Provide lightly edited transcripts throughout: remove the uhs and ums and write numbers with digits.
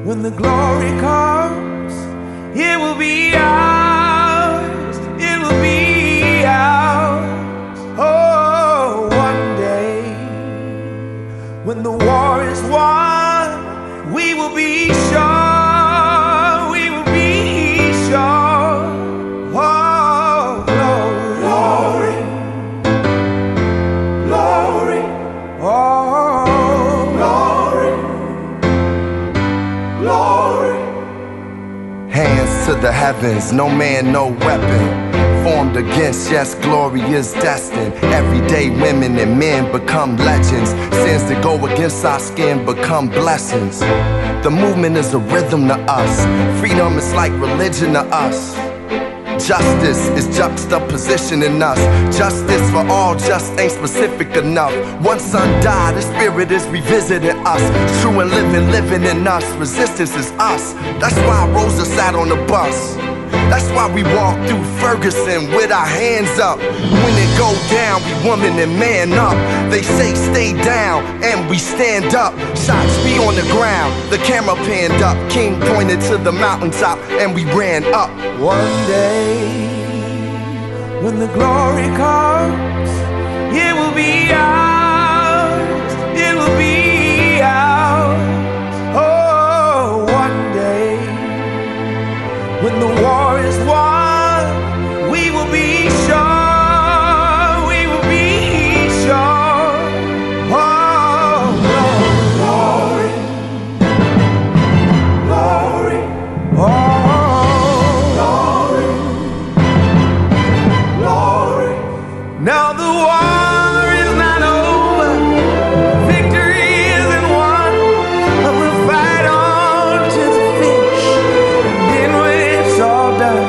When the glory comes, it will be ours. It will be ours. Oh, one day, when the war is won, we will be sure. We will be sure. Oh, glory, glory, oh, glory. Hands to the heavens, no man, no weapon formed against, yes, glory is destined. Everyday women and men become legends. Sins that go against our skin become blessings. The movement is a rhythm to us. Freedom is like religion to us. Justice is juxtaposition in us. Justice for all just ain't specific enough. One son died, the spirit is revisiting us. True and living in us. Resistance is us. That's why Rosa sat on the bus. That's why we walk through Ferguson with our hands up. When it go down, we woman and man up. They say stay down, and we stand up. Shots be on the ground, the camera panned up. King pointed to the mountaintop, and we ran up. One day, when the glory comes, it will be ours. It will be ours. Oh, one day, when the war is won, we will be sure. We will be sure. Oh, glory, glory, oh, glory. Now the war is not over. Victory isn't won, but we'll fight on to the finish. And then when it's all done,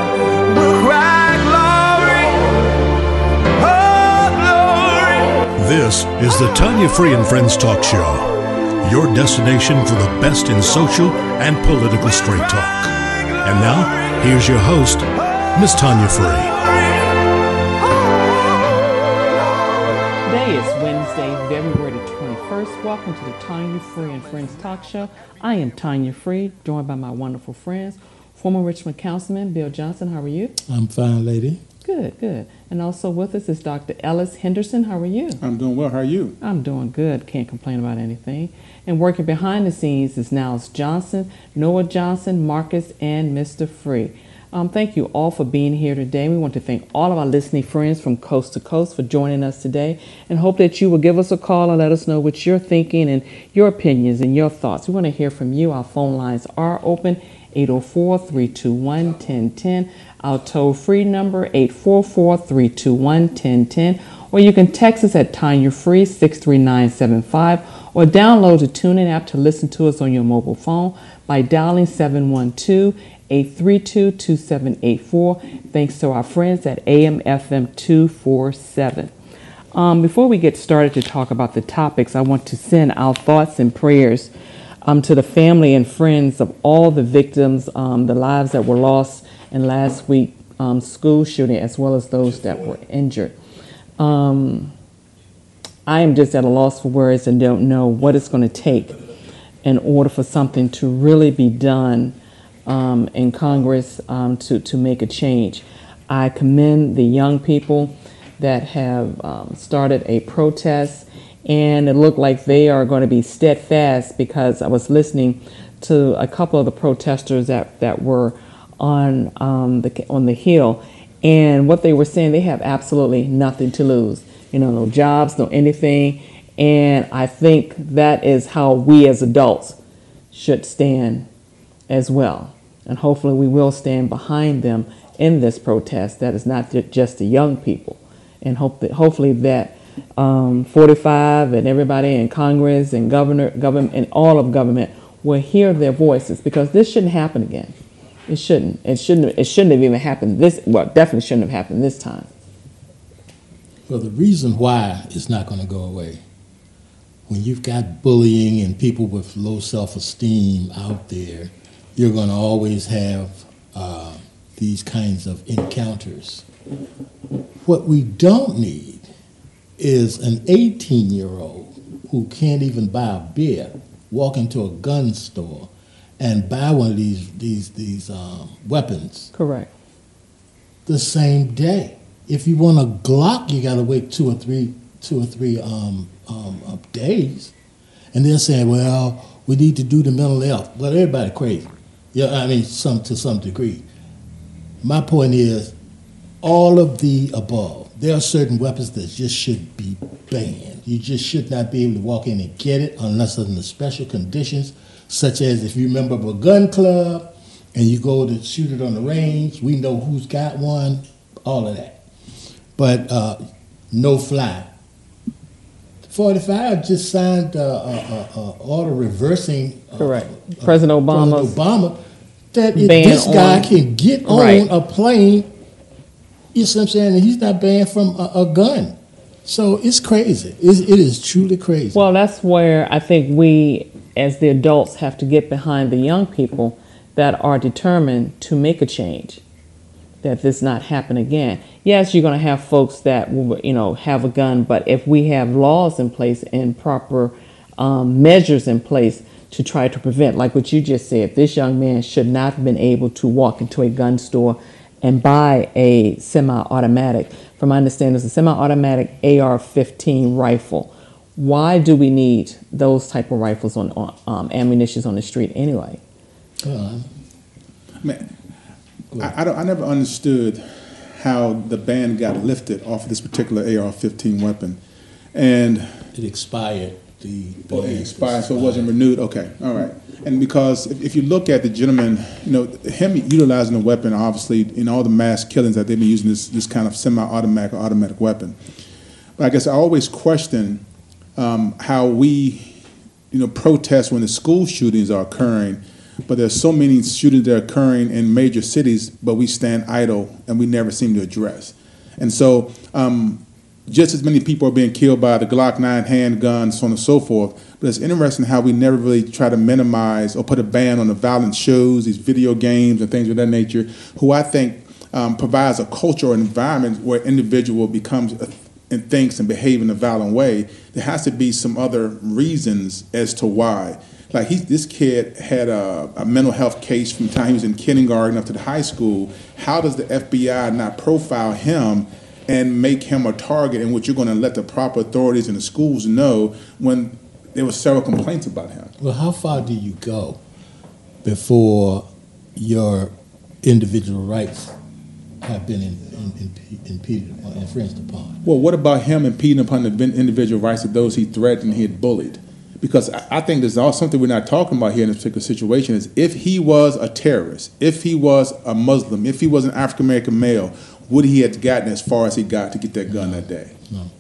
we'll cry glory, oh, glory. This is the Tanya Free and Friends Talk Show, your destination for the best in social and political straight talk. And now, here's your host, Miss Tanya Free. Today is Wednesday, February the 21st. Welcome to the Tanya Free and Friends Talk Show. I am Tanya Free, joined by my wonderful friends, former Richmond Councilman Bill Johnson. How are you? I'm fine, lady. Good, good. And also with us is Dr. Ellis Henderson. How are you? I'm doing well. How are you? I'm doing good. Can't complain about anything. And working behind the scenes is Niles Johnson, Noah Johnson, Marcus, and Mr. Free. Thank you all for being here today. We want to thank all of our listening friends from coast to coast for joining us today, and hope that you will give us a call and let us know what you're thinking and your opinions and your thoughts. We want to hear from you. Our phone lines are open, 804-321-1010. Our toll-free number, 844-321-1010. Or you can text us at Tanya Free 63975, or download the TuneIn app to listen to us on your mobile phone by dialing 712-832-2784. Thanks to our friends at AM/FM 247. Before we get started to talk about the topics, I want to send our thoughts and prayers to the family and friends of all the victims, the lives that were lost in last week's school shooting, as well as those that were injured. I am just at a loss for words and don't know what it's going to take in order for something to really be done in Congress to make a change. I commend the young people that have started a protest, and it looked like they are going to be steadfast, because I was listening to a couple of the protesters that were on the Hill, and what they were saying, they have absolutely nothing to lose. No jobs, no anything. And I think that is how we as adults should stand as well. And hopefully we will stand behind them in this protest. That is not just the young people. And hopefully that 45 and everybody in Congress and government and all of government will hear their voices, because this shouldn't happen again. It shouldn't. It shouldn't have even happened definitely shouldn't have happened this time. Well, the reason why it's not going to go away, when you've got bullying and people with low self-esteem out there, you're going to always have these kinds of encounters. What we don't need is an 18-year-old who can't even buy a beer walk into a gun store and buy one of these weapons Correct. the same day. If you want a Glock, you got to wait two or three days, and they're saying, well, we need to do the mental health. Well, everybody crazy. Yeah, I mean, to some degree. My point is, all of the above. There are certain weapons that just should be banned. You just should not be able to walk in and get it unless under special conditions, such as if you member of a gun club and you go to shoot it on the range, we know who's got one, all of that. But no fly. 45 just signed order reversing Correct. President Obama that if ban this guy on- can get Right. on a plane, you see what I'm saying, and he's not banned from a gun. So it's crazy. It is truly crazy. Well, that's where I think we, as the adults, have to get behind the young people that are determined to make a change, that this not happen again. Yes, you're going to have folks that will, have a gun, but if we have laws in place and proper measures in place to try to prevent, like what you just said, this young man should not have been able to walk into a gun store and buy a semi-automatic. From my understanding, it's a semi-automatic AR-15 rifle. Why do we need those type of rifles on ammunition on the street anyway? Man, I never understood how the ban got lifted off of this particular AR-15 weapon, and it expired. It expired, so it wasn't renewed. Okay, all right. And because if you look at the gentleman, him utilizing the weapon, obviously, in all the mass killings that they've been using this kind of semi-automatic or automatic weapon. But I guess I always question how we, protest when the school shootings are occurring, but there's so many shootings that are occurring in major cities, but we stand idle and we never seem to address. And so just as many people are being killed by the Glock 9 handguns, so on and so forth. But it's interesting how we never really try to minimize or put a ban on the violent shows, these video games and things of that nature, who I think provides a culture or environment where an individual becomes and thinks and behaves in a violent way. There has to be some other reasons as to why. Like this kid had a mental health case from the time he was in kindergarten up to the high school. How does the FBI not profile him and make him a target in which you're going to let the proper authorities in the schools know when there were several complaints about him? Well, how far do you go before your individual rights have been impeded or infringed upon? Well, what about him impeding upon the individual rights of those he threatened and he had bullied? Because I think there's also something we're not talking about here in this particular situation is if he was a terrorist, if he was a Muslim, if he was an African-American male, would he have gotten as far as he got to get that gun that day? No.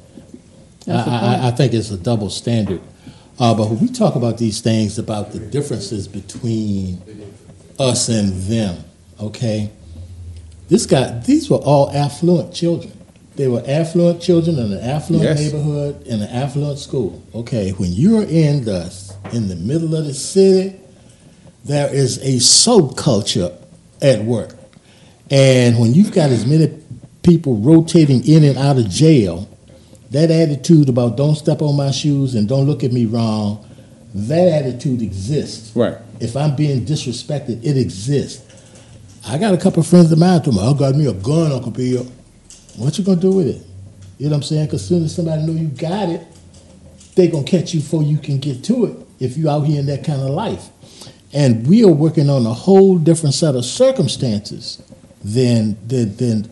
I think it's a double standard. But when we talk about these things, about the differences between us and them, okay, these were all affluent children. They were affluent children in an affluent neighborhood, in an affluent school. Okay, when you're in the middle of the city, there is a subculture at work. And when you've got as many people rotating in and out of jail, that attitude about don't step on my shoes and don't look at me wrong, that attitude exists. Right. If I'm being disrespected, it exists. I got a couple of friends of mine told me, I got me a gun, Uncle Bill. What you going to do with it? You know what I'm saying? Because as soon as somebody know you got it, they going to catch you before you can get to it if you out here in that kind of life. And we are working on a whole different set of circumstances than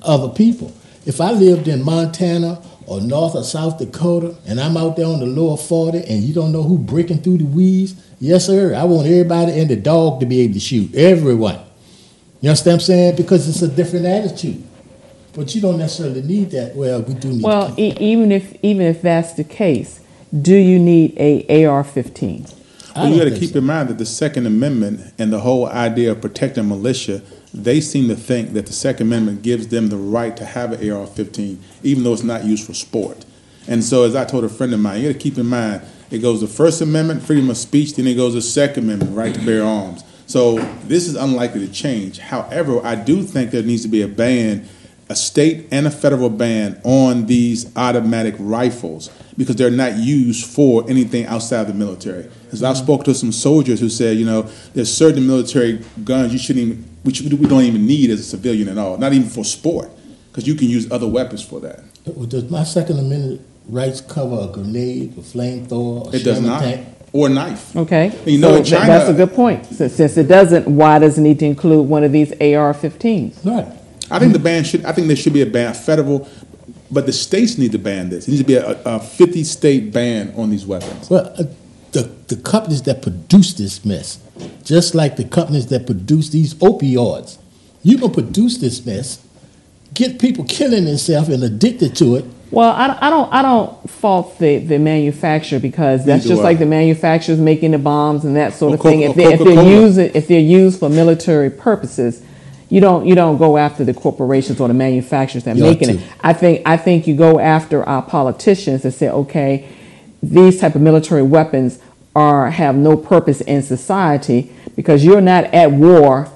other people. If I lived in Montana or North or South Dakota and I'm out there on the lower 40 and you don't know who breaking through the weeds, yes, sir, I want everybody and the dog to be able to shoot. Everyone. You understand what I'm saying? Because it's a different attitude. But you don't necessarily need that. Well, we do need. Well, even if that's the case, do you need a AR-15? Well, you got to keep in mind that the Second Amendment and the whole idea of protecting militia, they seem to think that the Second Amendment gives them the right to have an AR-15, even though it's not used for sport. And so, as I told a friend of mine, you got to keep in mind, it goes the First Amendment, freedom of speech, then it goes the Second Amendment, right to bear arms. So this is unlikely to change. However, I do think there needs to be a ban a state and a federal ban on these automatic rifles because they're not used for anything outside of the military. Because I've spoken to some soldiers who said, there's certain military guns we don't even need as a civilian at all, not even for sport, because you can use other weapons for that. Does my Second Amendment rights cover a grenade, a flamethrower, a It does Sherman not. tank? Or a knife. Okay, In China, that's a good point. Since it doesn't, why does it need to include one of these AR-15s? Right. I think there should be a ban, federal, but the states need to ban this. It needs to be a 50-state ban on these weapons. Well, the companies that produce this mess, just like the companies that produce these opioids, you can produce this mess, get people killing themselves and addicted to it. Well, I don't fault the manufacturer, because that's just like the manufacturers making the bombs and that sort of thing. If they're used for military purposes, you don't go after the corporations or the manufacturers that are making it. I think you go after our politicians and say, okay, these type of military weapons have no purpose in society because you're not at war,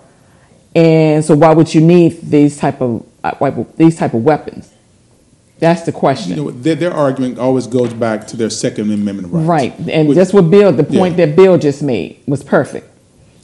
and so why would you need these type of weapons? That's the question. Their argument always goes back to their Second Amendment rights. Right, and that's what the point that Bill just made was perfect.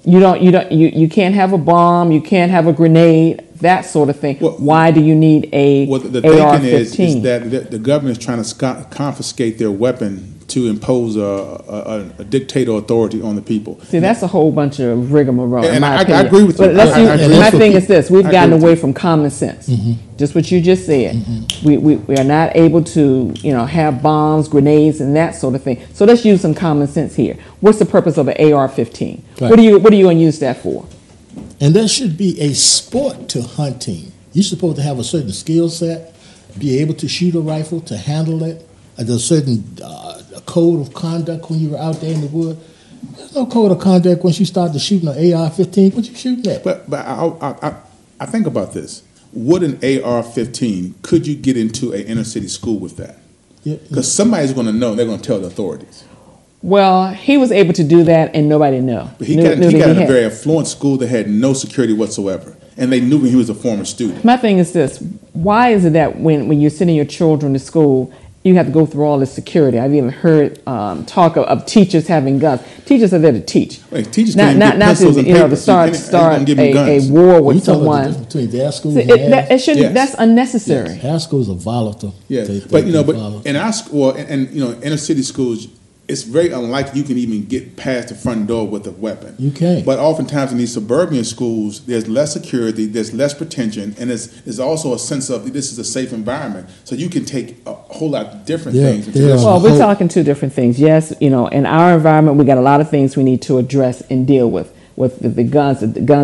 You can't have a bomb, you can't have a grenade, that sort of thing. Why do you need a the AR-15? thinking is that the government is trying to confiscate their weapon to impose a dictator authority on the people. See, that's a whole bunch of rigmarole. And I agree with you. My thing is this: we've gotten away from common sense. Mm-hmm. Just what you just said. Mm-hmm. We are not able to have bombs, grenades, and that sort of thing. So let's use some common sense here. What's the purpose of an AR-15? Right. What are you going to use that for? And there should be a sport to hunting. You're supposed to have a certain skill set, be able to shoot a rifle, to handle it. There's a certain code of conduct when you were out there in the wood. There's no code of conduct once you start to shooting an AR-15. What you shooting at? But I think about this. Would an AR-15, could you get into an inner city school with that? Because somebody's going to know. They're going to tell the authorities. Well, he was able to do that, and nobody knew. But he got in a very affluent school that had no security whatsoever, and they knew when he was a former student. My thing is this: why is it that when you're sending your children to school, you have to go through all this security? I've even heard talk of teachers having guns. Teachers are there to teach. Like, teachers not to start a war with someone. Between their schools that's unnecessary. Yes. Our schools are volatile. Yeah, but in our school and inner city schools, it's very unlikely you can even get past the front door with a weapon. You can't. But oftentimes in these suburban schools, there's less security, there's less pretension, and there's also a sense of this is a safe environment. So you can take a whole lot of different things. Well, we're talking two different things. Yes, in our environment, we got a lot of things we need to address and deal with the guns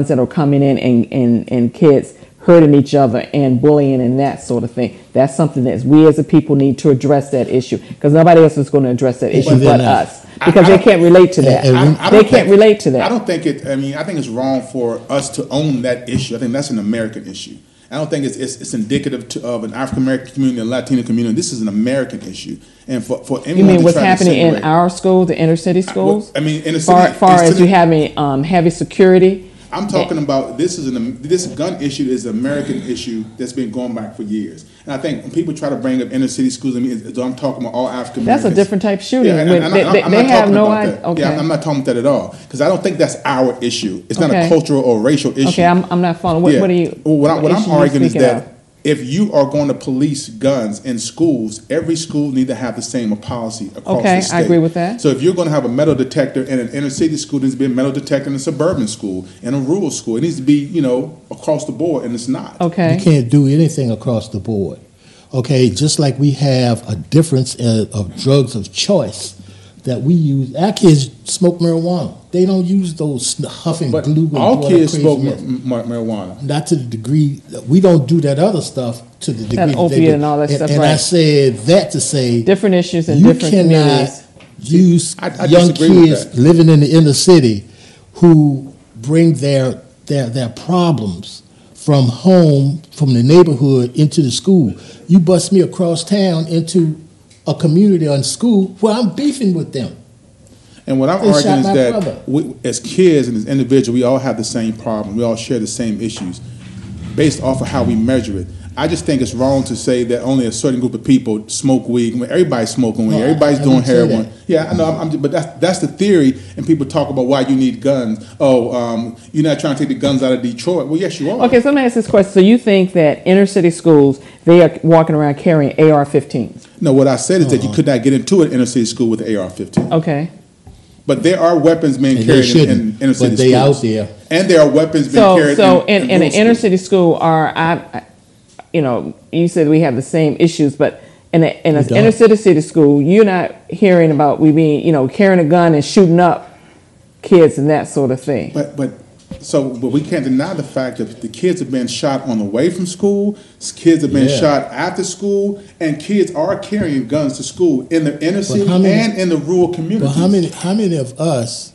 that are coming in and kids hurting each other and bullying and that sort of thing. That's something that we as a people need to address that issue, because nobody else is going to address that issue but us, because they can't relate to that. They can't relate to that. I don't think I think it's wrong for us to own that issue. I think that's an American issue. I don't think it's indicative of an African American community, a Latino community. This is an American issue, and for anyone. You mean what's happening in our schools, the inner city schools? Inner city. Far as you having heavy security. I'm talking about this gun issue is an American issue that's been going back for years. And I think when people try to bring up inner city schools, I'm talking about all African Americans. That's a different type of shooting. Yeah, they have no idea. Okay. Yeah, I'm not talking about that at all, because I don't think that's our issue. It's not a cultural or racial issue. Okay, I'm not following. What are you? What I'm arguing is that if you are going to police guns in schools, every school needs to have the same policy across the state. I agree with that. So if you're going to have a metal detector in an inner city school, there needs to be a metal detector in a suburban school, in a rural school. It needs to be, across the board, and it's not. Okay. You can't do anything across the board. Okay, just like we have a difference of drugs of choice that we use. Our kids smoke marijuana. They don't use those huffing glue. All kids smoke marijuana. Not to the degree we don't do that other stuff to the degree that opiate and all that stuff. And I said that to say different issues in different communities. Use young kids living in the inner city who bring their problems from home, from the neighborhood into the school. You bust me across town into a community or school where I'm beefing with them. And what I'm arguing is that we, as kids and as individuals, we all have the same problem. We all share the same issues based off of how we measure it. I just think it's wrong to say that only a certain group of people smoke weed. When everybody's smoking weed, everybody's doing heroin. Yeah, I know. But that's the theory. And people talk about why you need guns. Oh, you're not trying to take the guns out of Detroit. Well, yes, you are. Okay, so let me ask this question. So you think that inner city schools, they are walking around carrying AR-15s? No, what I said is that you could not get into an inner city school with an AR-15. Okay. But there are weapons being carried in inner city schools. But they out there. And there are weapons being carried in an inner city school, you said we have the same issues, but in an inner city school, you're not hearing about carrying a gun and shooting up kids and that sort of thing. But we can't deny the fact that the kids have been shot on the way from school, kids have been shot after school, and kids are carrying guns to school in the inner city and in the rural communities. But how many of us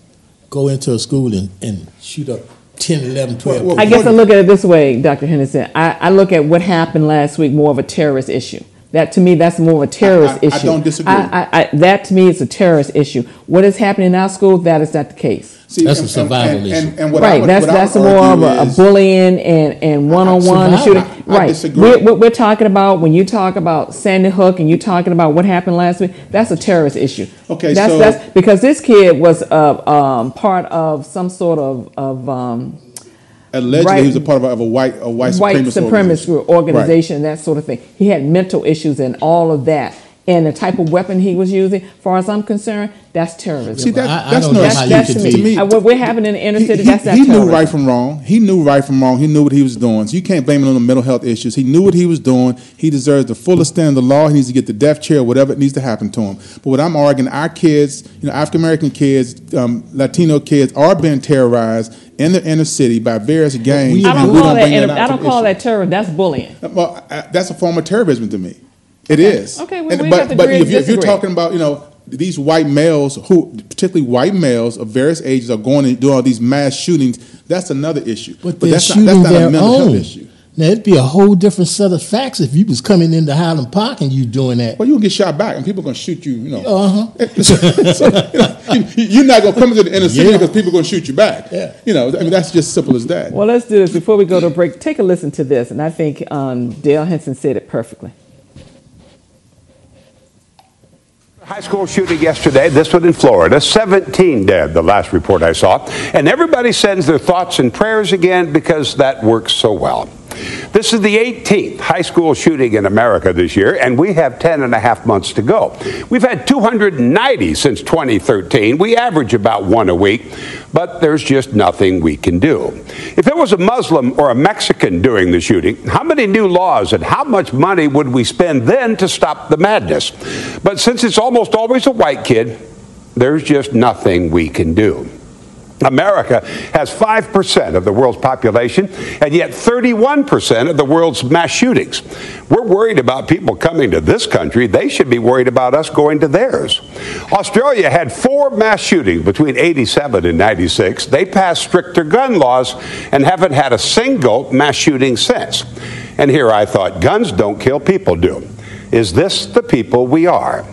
go into a school and shoot up 10, 11, 12? I guess I look at it this way, Dr. Henderson. I look at what happened last week more of a terrorist issue. That to me, that's more of a terrorist issue. I don't disagree. That to me is a terrorist issue. What is happening in our school, that is not the case. See, that's a survival issue. That's more of a bullying and one-on-one shooting. I disagree. We're talking about, when you talk about Sandy Hook and you're talking about what happened last week, that's a terrorist issue. Okay, that's because this kid was part of some sort of allegedly he was a part of a white supremacist organization, that sort of thing. He had mental issues and all of that. And the type of weapon he was using, as far as I'm concerned, that's terrorism. See, that's to me. What we're having in the inner city, that's not terrorism. He knew right from wrong. He knew right from wrong. He knew what he was doing. So you can't blame him on the mental health issues. He knew what he was doing. He deserves the full extent of the law. He needs to get the death chair, whatever it needs to happen to him. But what I'm arguing, our kids, African American kids, Latino kids, are being terrorized in the inner city by various gangs. I don't call that terrorism. That's bullying. Well, that's a form of terrorism to me. It is. Okay, but if you're talking about, these white males, particularly white males of various ages, are going and doing all these mass shootings, that's another issue. But that's not a mental health issue. Now, it'd be a whole different set of facts if you was coming into Highland Park and you doing that. Well, you'll get shot back, and people are going to shoot you, you're not going to come into the inner city because people are going to shoot you back. Yeah. That's just simple as that. Well, let's do this. Before we go to a break, take a listen to this, and I think Dale Henson said it perfectly. High school shooting yesterday, this one in Florida, 17 dead, the last report I saw. And everybody sends their thoughts and prayers again because that works so well. This is the 18th high school shooting in America this year, and we have 10 and a half months to go. We've had 290 since 2013. We average about one a week, but there's just nothing we can do. If it was a Muslim or a Mexican doing the shooting, how many new laws and how much money would we spend then to stop the madness? But since it's almost always a white kid, there's just nothing we can do. America has 5% of the world's population, and yet 31% of the world's mass shootings. We're worried about people coming to this country. They should be worried about us going to theirs. Australia had 4 mass shootings between 87 and 96. They passed stricter gun laws and haven't had a single mass shooting since. And here I thought, guns don't kill, people do. Is this the people we are?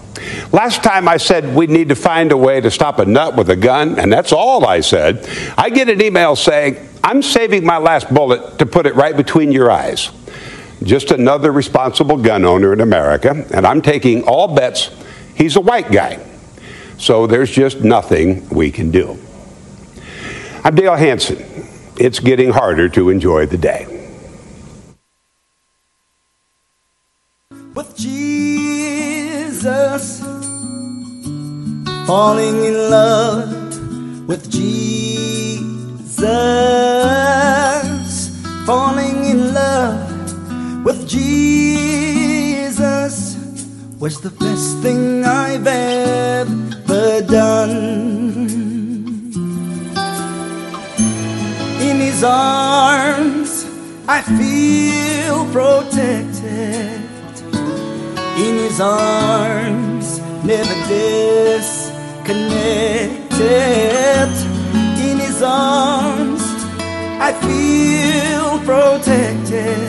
Last time I said we need to find a way to stop a nut with a gun, and that's all I said. I get an email saying, I'm saving my last bullet to put it right between your eyes. Just another responsible gun owner in America, and I'm taking all bets he's a white guy. So there's just nothing we can do. I'm Dale Hansen. It's getting harder to enjoy the day. With Jesus, falling in love with Jesus, falling in love with Jesus was the best thing I've ever done. In His arms I feel protected. In His arms, never disconnected. In His arms, I feel protected.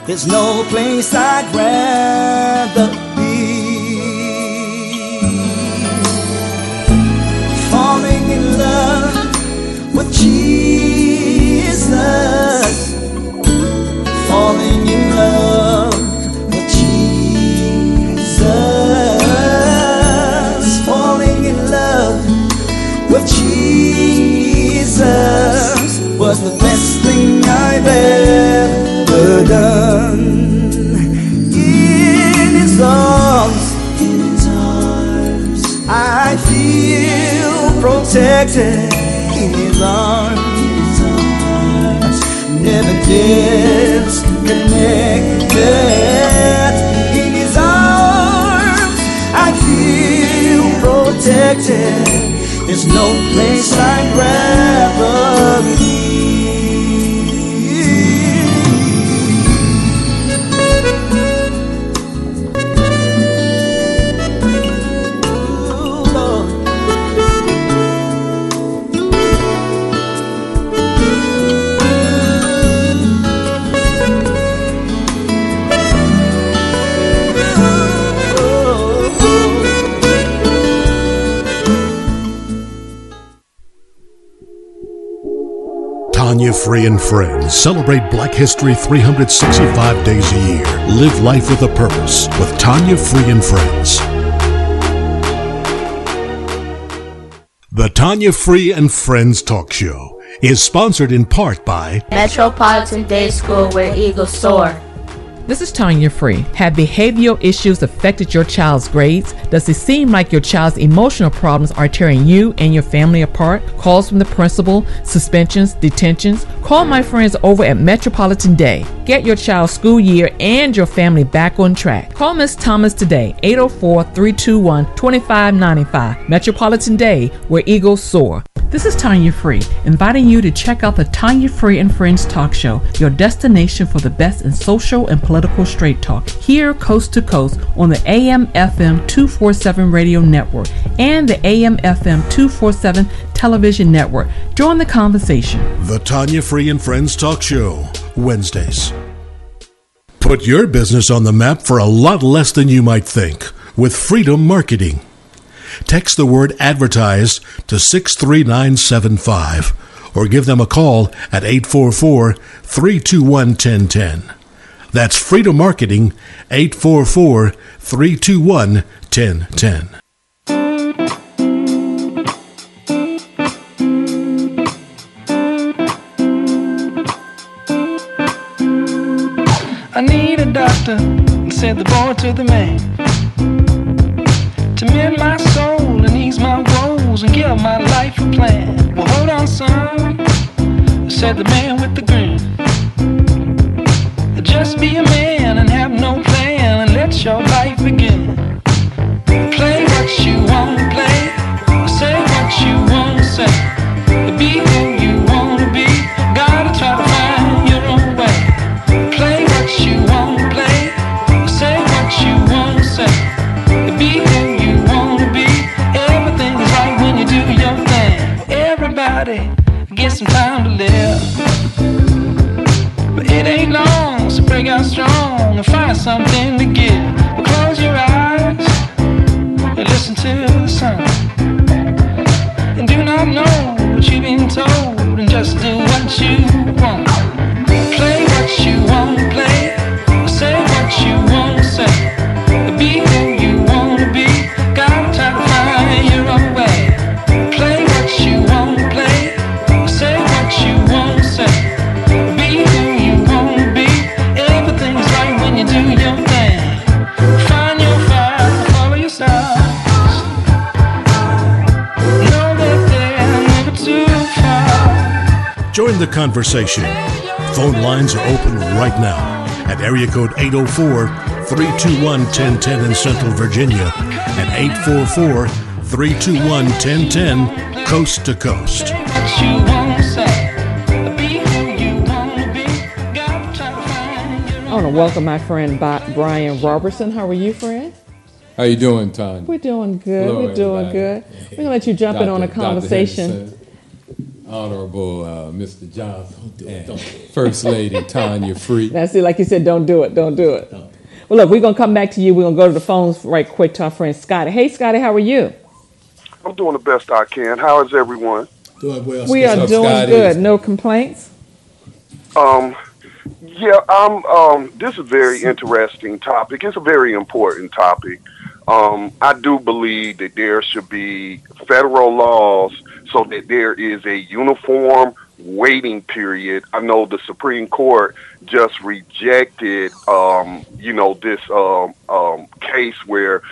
There's no place I'd rather be. Falling in love with Jesus. Falling in love protected in his arms, never disconnected. In his arms, I feel protected. There's no place I'd rather be. Tanya Free and Friends celebrate Black History 365 days a year. Live life with a purpose with Tanya Free and Friends. The Tanya Free and Friends Talk Show is sponsored in part by Metropolitan Day School, where eagles soar. This is Tanya Free. Have behavioral issues affected your child's grades? Does it seem like your child's emotional problems are tearing you and your family apart? Calls from the principal, suspensions, detentions? Call my friends over at Metropolitan Day. Get your child's school year and your family back on track. Call Miss Thomas today, 804-321-2595. Metropolitan Day, where eagles soar. This is Tanya Free, inviting you to check out the Tanya Free and Friends Talk Show, your destination for the best in social and political straight talk, here coast to coast on the AM/FM 247 radio network and the AM/FM 247 television network. Join the conversation. The Tanya Free and Friends Talk Show, Wednesdays. Put your business on the map for a lot less than you might think with Freedom Marketing. Text the word advertise to 63975 or give them a call at 844-321-1010. That's Freedom Marketing, 844-321-1010. I need a doctor, said the boy to the man, to mend my soul and ease my woes and give my life a plan. Well, hold on, son, said the man with the grin. Just be a man and have no plan and let your life begin. Play what you want to play, say what you want to say, be who you want to be, gotta try to find your own way. Play what you want to play, say what you want to say, be who you want to be. Everything is right when you do your thing. Everybody get some time to live, but it ain't long, so break out strong and find something to give. But close your eyes and listen to the sun, and do not know what you've been told, and just do what you want. Play what you want to play, say what you want to say, be who you want to be, gotta try to find your own way. Play what you want to play, say what you want to say, be who you want to be. Everything's right when you do your thing. Find your fire, follow your stars. Know that they're never too far. Join the conversation. Phone lines are open right now at area code 804-321-1010 in Central Virginia and 844-321-1010 coast to coast. What you want to say, be who you want to be, gotta try to find your I want to welcome my friend Brian Robertson. How are you, friend? How you doing, Tanya? We're doing good. Hello, We're doing everybody. good. We're going to let you jump in on a conversation. Henderson, Honorable Mr. Johnson, and First Lady Tanya Free. That's it. Like you said, don't do it. Don't do it. Well, look, we're going to come back to you. We're going to go to the phones right quick to our friend Scotty. Hey, Scotty, how are you? I'm doing the best I can. How is everyone? Doing well. We are doing good. No complaints? Yeah, this is a very interesting topic. It's a very important topic. I do believe that there should be federal laws so that there is a uniform waiting period. I know the Supreme Court just rejected, this case where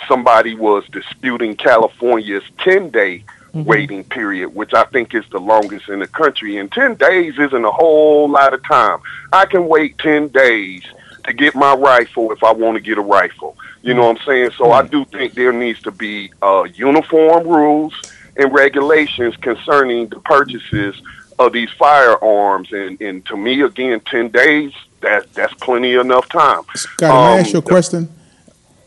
somebody was disputing California's 10-day waiting period, which I think is the longest in the country. And 10 days isn't a whole lot of time. I can wait 10 days to get my rifle if I want to get a rifle. You know what I'm saying? So I do think there needs to be uniform rules and regulations concerning the purchases of these firearms. And to me, again, 10 days, that's plenty enough time. Scott, may I ask you a question?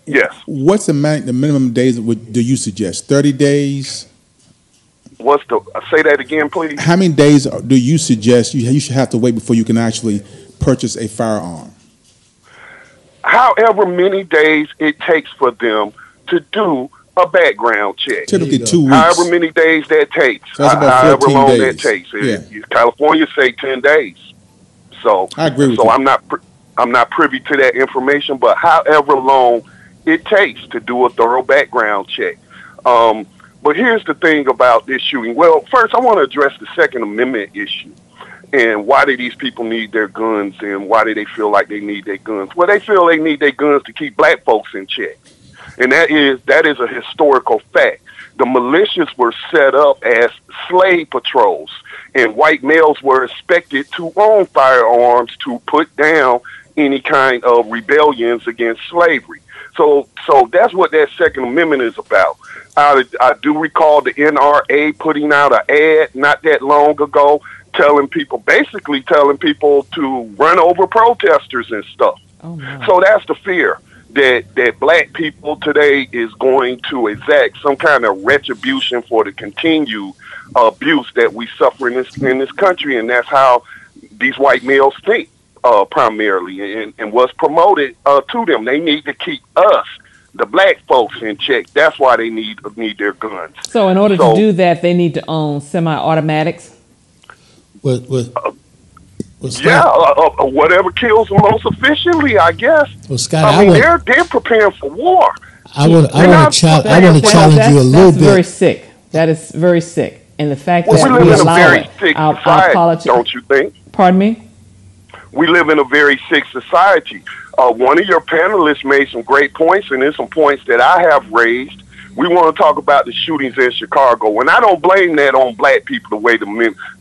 Yes. What's the minimum days do you suggest? 30 days? Say that again, please? How many days do you suggest you should have to wait before you can actually purchase a firearm? However many days it takes for them to do a background check. Typically 2 weeks. However many days that takes. So that's about however 14 long days. that takes. Yeah. California say 10 days. So I agree with you. So I'm not privy to that information, but however long it takes to do a thorough background check. But here's the thing about this shooting. Well, first I want to address the Second Amendment issue. And why do these people need their guns, and why do they feel like they need their guns? Well, they feel they need their guns to keep black folks in check. And that is a historical fact. The militias were set up as slave patrols, and white males were expected to own firearms to put down any kind of rebellions against slavery. So that's what that Second Amendment is about. I do recall the NRA putting out an ad not that long ago basically telling people to run over protesters and stuff. Oh, no. So that's the fear that black people today is going to exact some kind of retribution for the continued abuse that we suffer in this country, and that's how these white males think primarily, and what's promoted to them. They need to keep us, the black folks, in check. That's why they need their guns. So in order to do that, they need to own semi-automatics. Whatever kills them most efficiently, I guess. Well, Scott, they're preparing for war. I want to challenge you a little bit. That's very sick. That is very sick, and the fact that we live in a allow very it, sick our society, don't you think? Pardon me? We live in a very sick society. One of your panelists made some great points, and there's some points that I have raised. We want to talk about the shootings in Chicago, and I don't blame that on black people the way the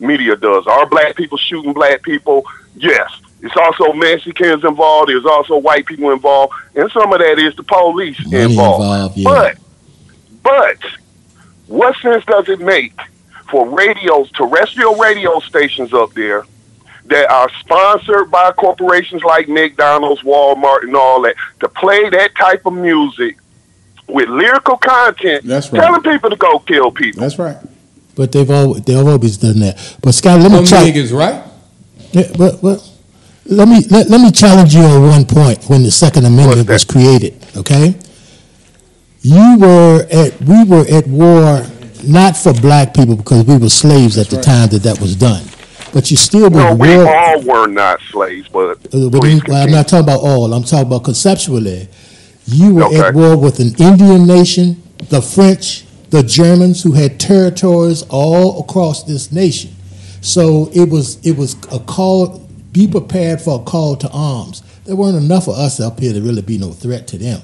media does. Are black people shooting black people? Yes. It's also Mexicans involved. There's also white people involved, and some of that is the police involved. Yeah. But what sense does it make for terrestrial radio stations up there that are sponsored by corporations like McDonald's, Walmart, and all that to play that type of music with lyrical content, telling people to go kill people? That's right. But they've always done that. But Scott, let me challenge. Niggas, right? Yeah, but let me challenge you on one point. When the Second Amendment was created, okay, we were at war not for black people because we were slaves at the time that was done. But you still were. We all were not slaves, but I'm not talking about all. I'm talking about conceptually. You were at war with an Indian nation, the French, the Germans, who had territories all across this nation. So it was a call. Be prepared for a call to arms. There weren't enough of us up here to really be no threat to them.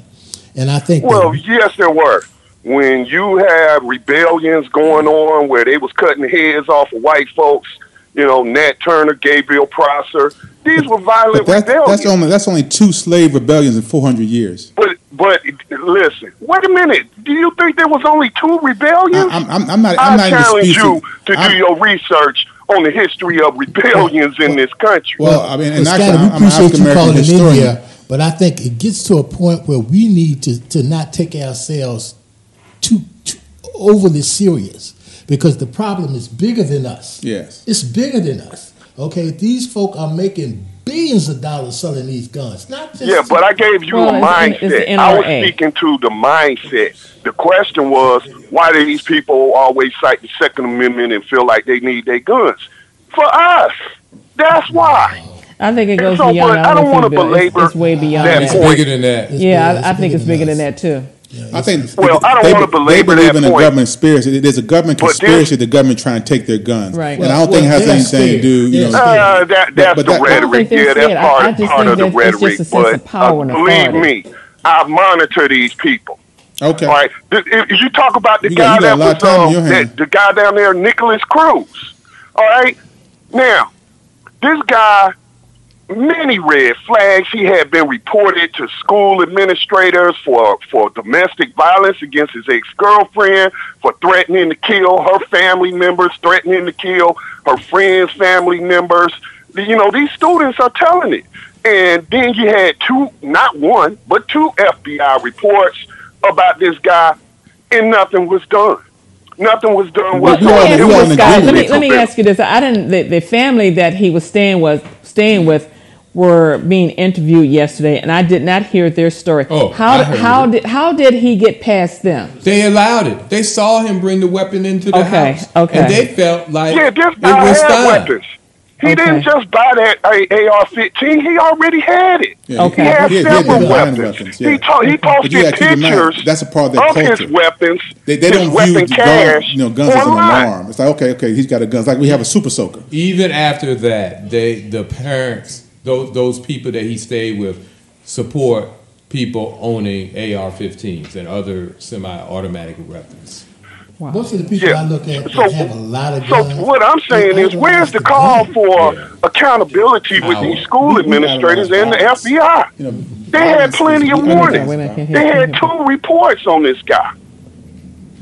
And I think. Well, yes, there were. When you have rebellions going on where they was cutting the heads off of white folks, Nat Turner, Gabriel Prosser, these were violent rebellions. That's only 2 slave rebellions in 400 years. But listen, wait a minute. Do you think there was only 2 rebellions? I challenge you to do your research on the history of rebellions in this country. Well, I mean, and Scott, we appreciate you calling in here, but I think it gets to a point where we need to not take ourselves too overly serious, because the problem is bigger than us. Yes. It's bigger than us. Okay, these folk are making billions of dollars selling these guns. Not just but I gave you a mindset. I was speaking to the mindset. The question was, why do these people always cite the Second Amendment and feel like they need their guns? For us. That's why. I think it goes beyond. I don't want to belabor it's way beyond that. It's bigger than that. I think it's bigger than that too. I think. Well, I don't want to belabor that point. They believe in a government conspiracy. There's a government conspiracy. The government trying to take their guns, right? And I don't think it has anything to do. That's the rhetoric. Yeah, that's part of the rhetoric. But believe me, I monitor these people. Okay. All right. If you talk about the You guy got a that lot of time in your was hand. the guy down there, Nicholas Cruz. All right. Now, this guy, many red flags. He had been reported to school administrators for domestic violence against his ex-girlfriend, for threatening to kill her family members, threatening to kill her friends' family members. You know, these students are telling it. And then you had not one, but two FBI reports about this guy, and nothing was done. Nothing was done. Let me ask you this. I didn't. The family that he was staying with were being interviewed yesterday, and I did not hear their story. Oh, how did he get past them? They allowed it. They saw him bring the weapon into the house. Okay. And they felt like this guy it was had fine. weapons. He didn't just buy that AR-15. He already had it. Yeah, He had several weapons. Yeah. He But you posted gotta keep in mind, pictures that's a part of their of culture. his weapons. They his don't view weapon the cache guns as an online. alarm. It's like, okay, he's got a gun. It's like we have a super soaker. Even after that, the parents, those people that he stayed with, support people owning AR-15s and other semi-automatic weapons. Wow. Most of the people I look at that have a lot of So guns. what I'm saying is, where's the call for accountability with these school administrators and the FBI? They had plenty of warnings. They had 2 reports on this guy.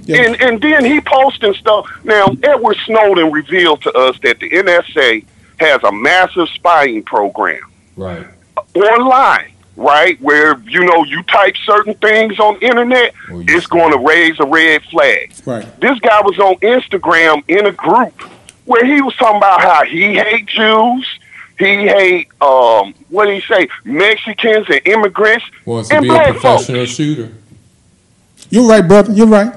And then he posting stuff. Now, Edward Snowden revealed to us that the NSA has a massive spying program. Right. Online, right? Where, you type certain things on the internet, it's going to raise a red flag. Right. This guy was on Instagram in a group where he was talking about how he hates Jews, he hate, what did he say, Mexicans and immigrants Wants to and be a black professional folks. shooter. You're right, brother. You're right.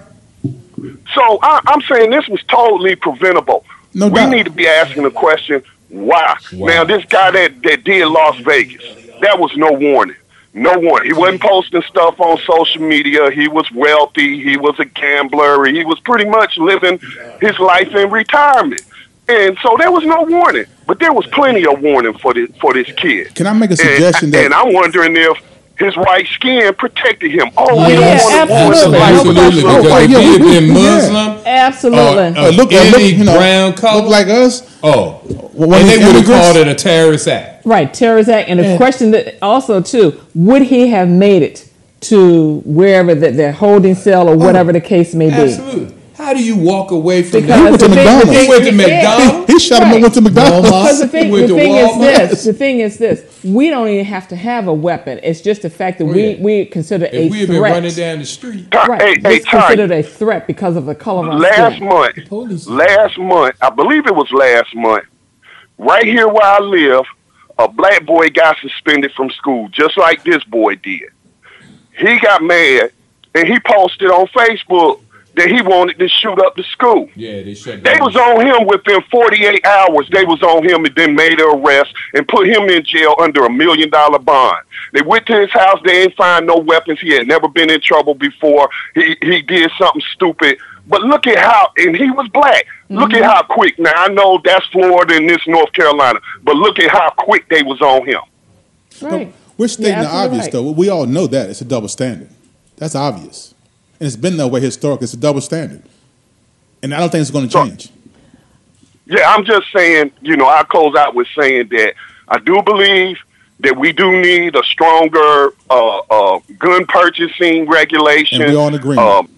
So I'm saying this was totally preventable. No we doubt. need to be asking the question, why? Now, this guy that did Las Vegas, that was no warning. No warning. He wasn't posting stuff on social media. He was wealthy. He was a gambler. He was pretty much living his life in retirement. And so there was no warning. But there was plenty of warning for this kid. Can I make a suggestion and I'm wondering if his white skin protected him. Oh, we yeah, don't want absolutely. Absolutely. No Because if he had been Muslim, Absolutely. look, any brown color, look like us. Oh, When and these they would have immigrants- called it a terrorist act. Right, terrorist act. And the question that also, too, would he have made it to wherever their holding cell or whatever the case may be? Absolutely. How do you walk away from Because that? He went to McDonald's. He went to McDonald's. He shot him and went to McDonald's. Because the thing went to Walmart. is this, we don't even have to have a weapon. It's just the fact that we consider a If we had been threat. running down the street, Right, Hey, it's considered a threat because of the color of our last skin. month, I believe it was last month, right here where I live, a black boy got suspended from school, just like this boy did. He got mad, and he posted on Facebook that he wanted to shoot up the school. yeah, they shut They down. was on him within 48 hours. They was on him and then made an arrest and put him in jail under $1 million bond. They went to his house. They ain't find no weapons. He had never been in trouble before. He did something stupid. But look at how, and he was black. Look at how quick. Now, I know that's Florida and this North Carolina, but look at how quick they was on him. Right. We're stating Yeah, the obvious, absolutely though. We all know that. It's a double standard. That's obvious. And it's been that way historically. It's a double standard. And I don't think it's going to change. Yeah, I'm just saying, I close out with saying that I do believe that we do need a stronger gun purchasing regulation. And we're all in agreement.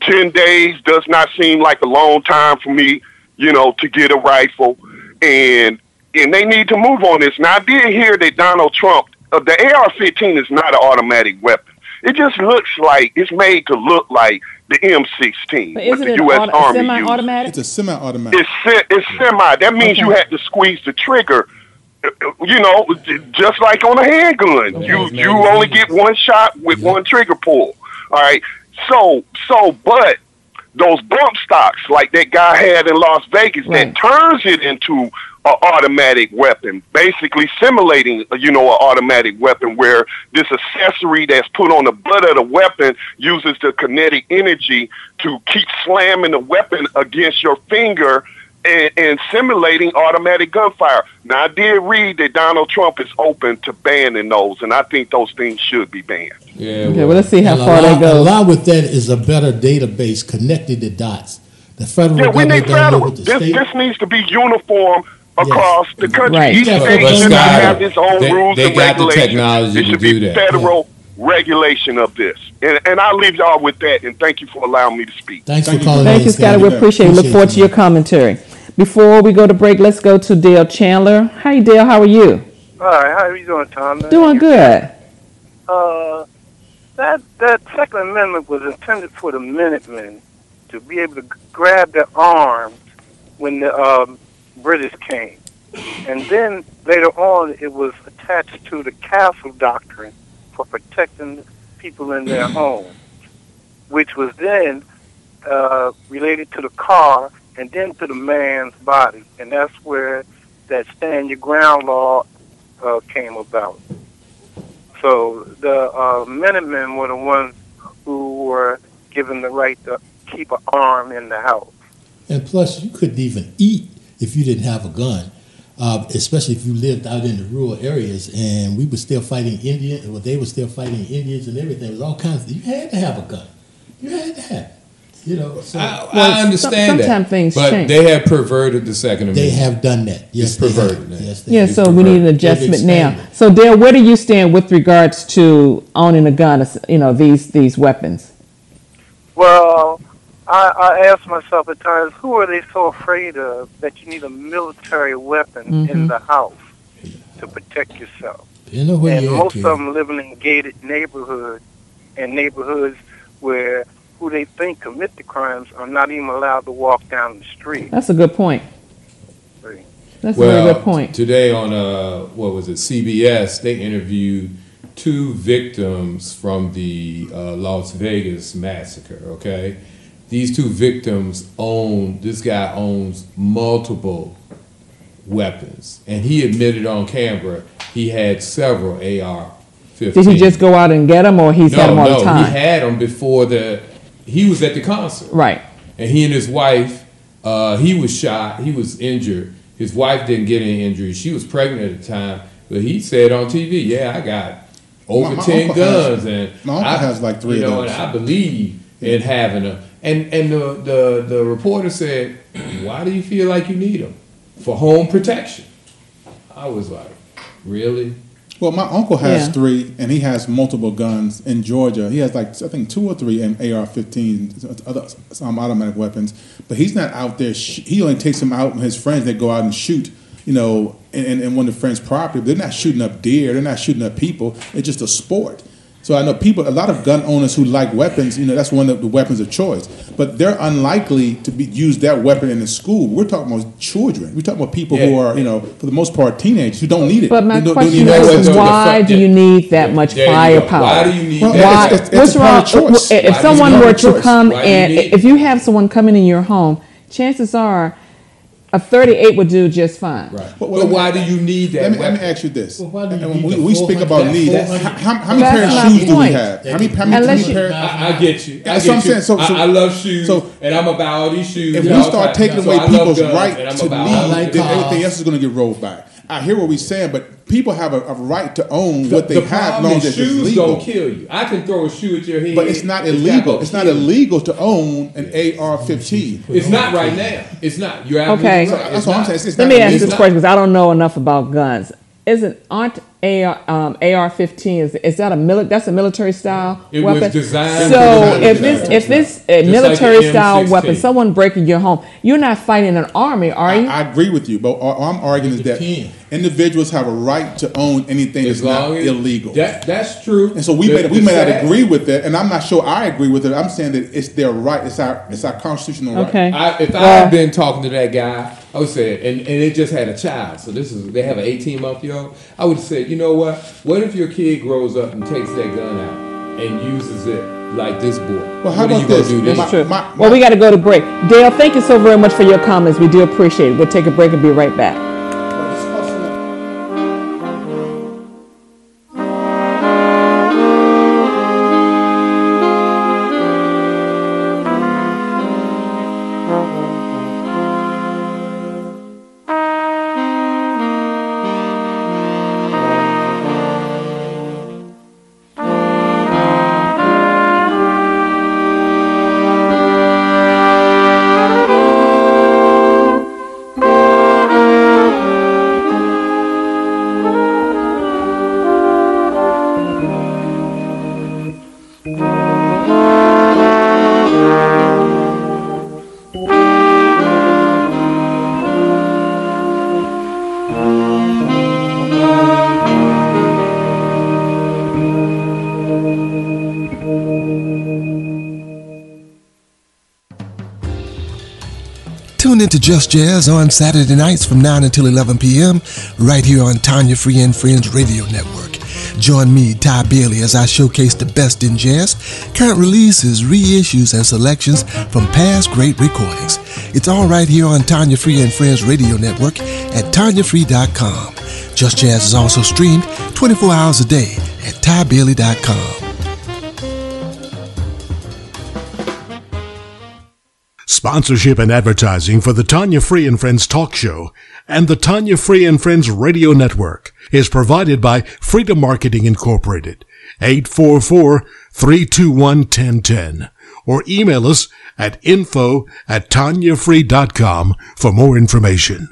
10 days does not seem like a long time for me, to get a rifle. And they need to move on this. Now, I did hear that Donald Trump, the AR-15 is not an automatic weapon. It just looks like, it's made to look like the M16 But with isn't the it U.S. Army uses. semi-automatic? It's a semi-automatic. It's semi. That means you have to squeeze the trigger, just like on a handgun. You only get one shot with one trigger pull. All right. But those bump stocks like that guy had in Las Vegas that turns it into an automatic weapon, basically simulating, an automatic weapon where this accessory that's put on the butt of the weapon uses the kinetic energy to keep slamming the weapon against your finger and simulating automatic gunfire. Now, I did read that Donald Trump is open to banning those, and I think those things should be banned. Yeah. Okay, well, let's see how far that goes. Along with that is a better database connecting the dots. The federal Yeah, we government need don't federal. live with the state. This needs to be uniform across the country. Right. Each Yeah, state but should not Scott, have its own they- rules they and got the regulations. technology It to should do be that. federal regulation of this. And I'll leave y'all with that, and thank you for allowing me to speak. Thanks for Thank you. calling Thank in, you, Scotty. We appreciate it. Look forward to your commentary. Before we go to break, let's go to Dale Chandler. Hi, Dale. How are you? Hi, how are you doing, Tom? Doing good. That Second Amendment was intended for the Minutemen to be able to grab their arms when the British came. And then later on, it was attached to the Castle Doctrine for protecting people in their homes, which was then related to the car and then to the man's body. And that's where that stand your ground law came about. So the Minutemen were the ones who were given the right to keep an arm in the house. And plus, you couldn't even eat if you didn't have a gun, especially if you lived out in the rural areas. And we were still fighting Indians, well, they were still fighting Indians and everything. It was all kinds of, you had to have a gun. You had to have it. You know, so I understand sometimes that, things but change. they have perverted the Second Amendment. they have done that. Yes, It's perverted they now. have. Yes, they Yeah, have. so we need an adjustment now. So, Dale, where do you stand with regards to owning a gun, these weapons? Well, I ask myself at times, who are they so afraid of that you need a military weapon in the house to protect yourself? You know where And you're most at, of them living in gated neighborhoods and neighborhoods where who they think commit the crimes are not even allowed to walk down the street. That's a good point. That's a Well, very good point. today on what was it, CBS, they interviewed 2 victims from the Las Vegas massacre. Okay, these 2 victims this guy owns multiple weapons, and he admitted on camera he had several AR-15. Did he just go out and get them, or he's had them all the time? he had them before he was at the concert. Right. And he and his wife, he was shot, he was injured. His wife didn't get any injuries. She was pregnant at the time, but he said on TV, yeah, I got over My 10 uncle guns. my uncle has like 3 of those. And I believe in having them. And the reporter said, why do you feel like you need them? For home protection. I was like, really? Well, my uncle has Yeah. 3, and he has multiple guns in Georgia. He has like I think 2 or 3 AR-15s, some automatic weapons. But he's not out there. He only takes them out with his friends. They go out and shoot, in one of the friends' property. But they're not shooting up deer. They're not shooting up people. It's just a sport. So I know a lot of gun owners who like weapons, that's one of the weapons of choice. But they're unlikely to use that weapon in the school. We're talking about children. We're talking about people who are, for the most part, teenagers who don't need it. But my They don't question need is, it. why do you need that much There you go. firepower? Why do you need Well, that? it's What's a part wrong? of choice. If Why someone do you were need to choice? come Why do you and need- if you have someone coming in your home, chances are a 38 would do just fine. Right. But But why do you need that Let me weapon? ask you this. Well, why do you And need when the we speak 400 about need, that how many That's pair of my shoes do we point. have? How many Unless you- pair? I get you. That's what I'm saying. So- I love shoes, so- and I'm about all these shoes. If and we all start types. taking So away I love people's guns, right and I'm to about lead, all like then cars. everything else is going to get rolled back. I hear what we're saying, but people have a right to own what they the have, as problem long is as it's shoes legal. gonna kill you. I can throw a shoe at your head, But it's not gonna illegal. It's not kill you. illegal to own an AR-15. It's not right now. It's not. You're absolutely Okay. right. That's It's what I'm not. saying. It's Let not me ask illegal. this question because I don't know enough about guns. Aren't AR-15 is that that's a military style It was weapon? designed So for if military. this Just like the military style M16. weapon, someone breaking your home, you're not fighting an army, are you? I agree with you, but all I'm arguing is that depends. individuals have a right to own anything that's As long not as llagal. That's true. And so we The- may the not sad- agree with it, and I'm not sure I agree with it. I'm saying that it's their right. It's our constitutional right. Okay. If I Well- had been talking to that guy, I would say, and it just had a child. So they have an 18-month-old. I would say, you know what? What if your kid grows up and takes that gun out and uses it like this boy? Well, how what are you about gonna this? do then? My- True. my- Well, we got to go to break. Dale, thank you so very much for your comments. We do appreciate it. We'll take a break and be right back. Tune into Just Jazz on Saturday nights from 9 until 11 p.m. right here on Tanya Free and Friends Radio Network. Join me, Ty Bailey, as I showcase the best in jazz, current releases, reissues, and selections from past great recordings. It's all right here on Tanya Free and Friends Radio Network at TanyaFree.com. Just Jazz is also streamed 24 hours a day at TyBailey.com. Sponsorship and advertising for the Tanya Free and Friends Talk Show and the Tanya Free and Friends Radio Network is provided by Freedom Marketing Incorporated, 844-321-1010, or email us at info@TanyaFree.com for more information.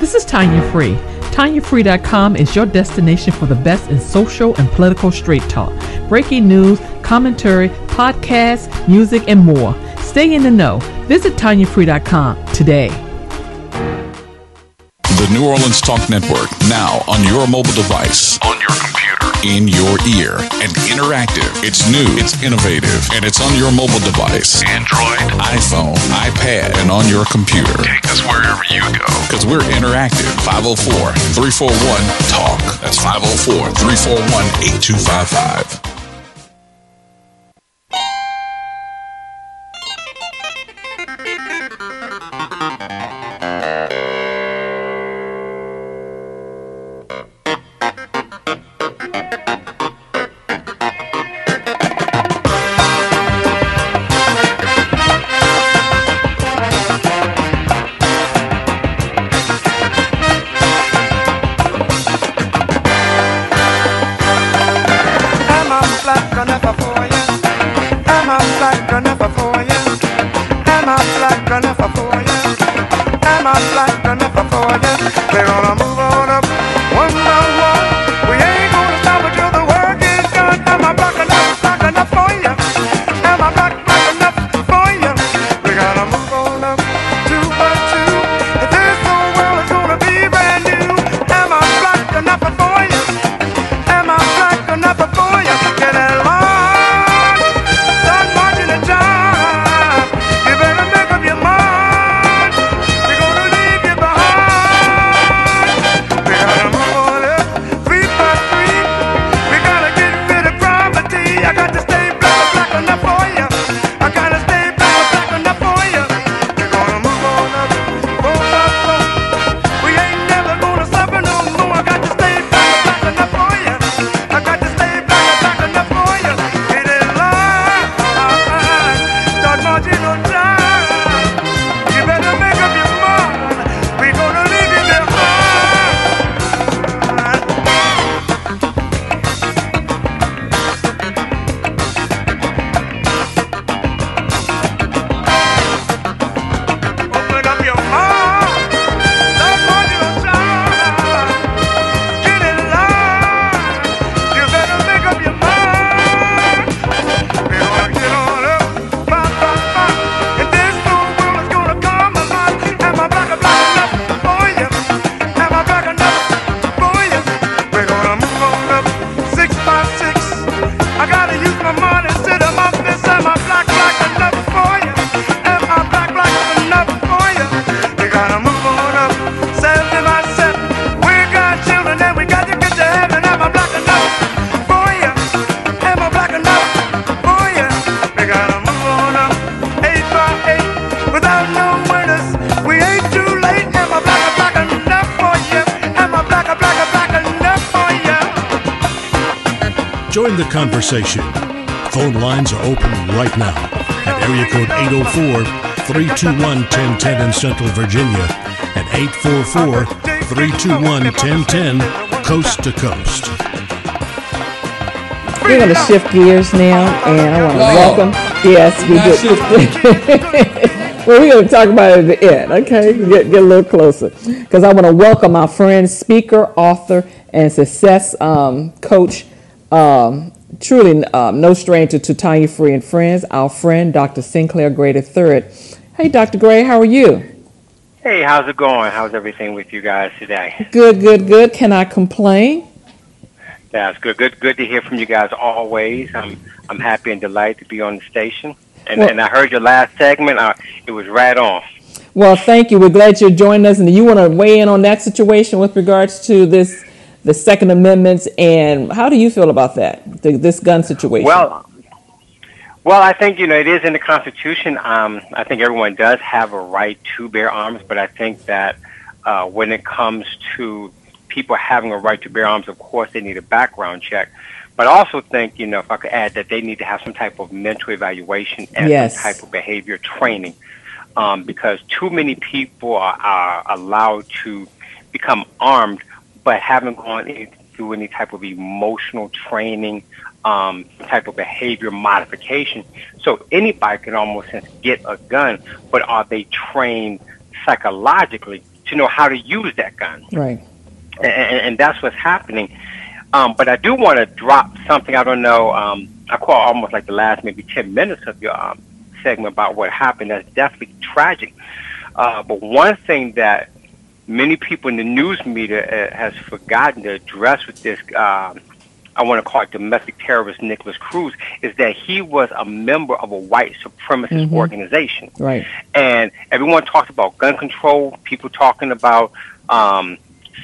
This is Tanya Free. TanyaFree.com is your destination for the best in social and political straight talk, breaking news, commentary, podcasts, music, and more. Stay in the know. Visit TanyaFree.com today. The New Orleans Talk Network, now on your mobile device, on your computer, in your ear, and interactive. It's new, it's innovative, and it's on your mobile device. Android, iPhone, iPad, and on your computer. Take us wherever you go. Because we're interactive. 504-341-TALK. That's 504-341-8255. Join the conversation. Phone lines are open right now at area code 804-321-1010 in Central Virginia and 844-321-1010 coast to coast. We're going to shift gears now, and I want to welcome. Yes, we did. Well, we're going to talk about it at the end, okay? Get a little closer. Because I want to welcome our friend, speaker, author, and success coach, truly no stranger to Tanya Free and Friends, our friend, Dr. Sinclair Gray III. Hey, Dr. Gray, how are you? Hey, how's it going? How's everything with you guys today? Good. Can I complain? That's good. Good to hear from you guys always. I'm happy and delighted to be on the station. And I heard your last segment. It was right on. Well, thank you. We're glad you're joining us. And you want to weigh in on that situation with regards to the Second Amendment, and how do you feel about that, this gun situation? Well, I think, it is in the Constitution. I think everyone does have a right to bear arms, but I think that when it comes to people having a right to bear arms, of course, they need a background check. But I also think, if I could add, that they need to have some type of mental evaluation and some type of behavior training, because too many people are allowed to become armed but haven't gone through any type of emotional training, type of behavior modification. So anybody can almost get a gun, but are they trained psychologically to know how to use that gun? Right. And that's what's happening. But I do want to drop something. I don't know. I call almost like the last maybe 10 minutes of your segment about what happened. That's definitely tragic. But one thing that many people in the news media has forgotten to address with this, I want to call it domestic terrorist Nicholas Cruz, is that he was a member of a white supremacist organization. Right. And everyone talks about gun control, people talking about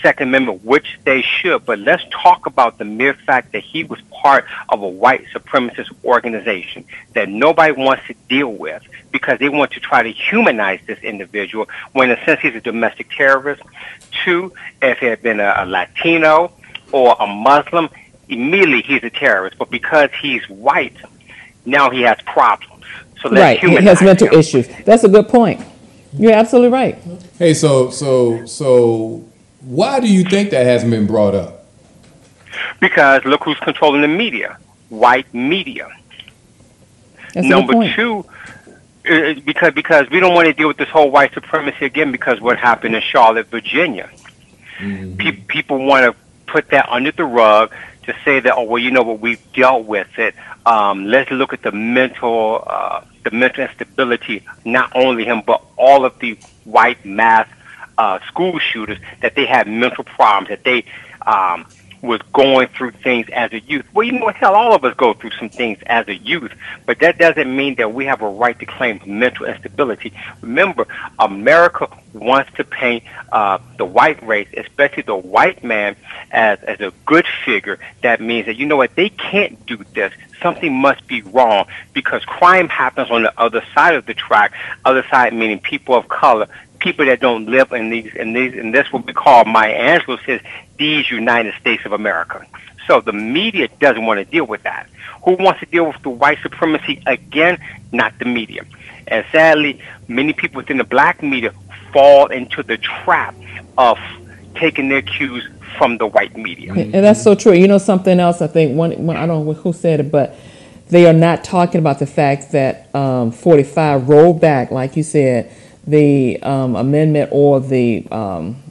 Second Amendment, which they should, but let's talk about the mere fact that he was part of a white supremacist organization that nobody wants to deal with because they want to try to humanize this individual when in a sense he's a domestic terrorist. Two, if he had been a Latino or a Muslim, immediately he's a terrorist, but because he's white, now he has problems. So let's humanize he has mental him. issues. That's a good point. You're absolutely right. Hey, so why do you think that hasn't been brought up? Because look who's controlling the media, white media. That's Number two, because we don't want to deal with this whole white supremacy again because what happened in Charlotte, Virginia. People want to put that under the rug to say that, oh, well, you know what, we've dealt with it. Let's look at the mental instability, not only him, but all of the white mass school shooters, that they had mental problems, that they was going through things as a youth. Well, you know what, hell, all of us go through some things as a youth, but that doesn't mean that we have a right to claim mental instability. Remember, America wants to paint the white race, especially the white man, as a good figure. That means that, you know what, they can't do this. Something must be wrong because crime happens on the other side of the track. Other side meaning people of color, people that don't live in this what we call, Maya Angelou says, these United States of America. So the media doesn't want to deal with that. Who wants to deal with the white supremacy again? Not the media. And sadly, many people within the black media fall into the trap of taking their cues from the white media. And that's so true. You know, something else, I think, one I don't know who said it, but they are not talking about the fact that 45 rolled back, like you said, the amendment or the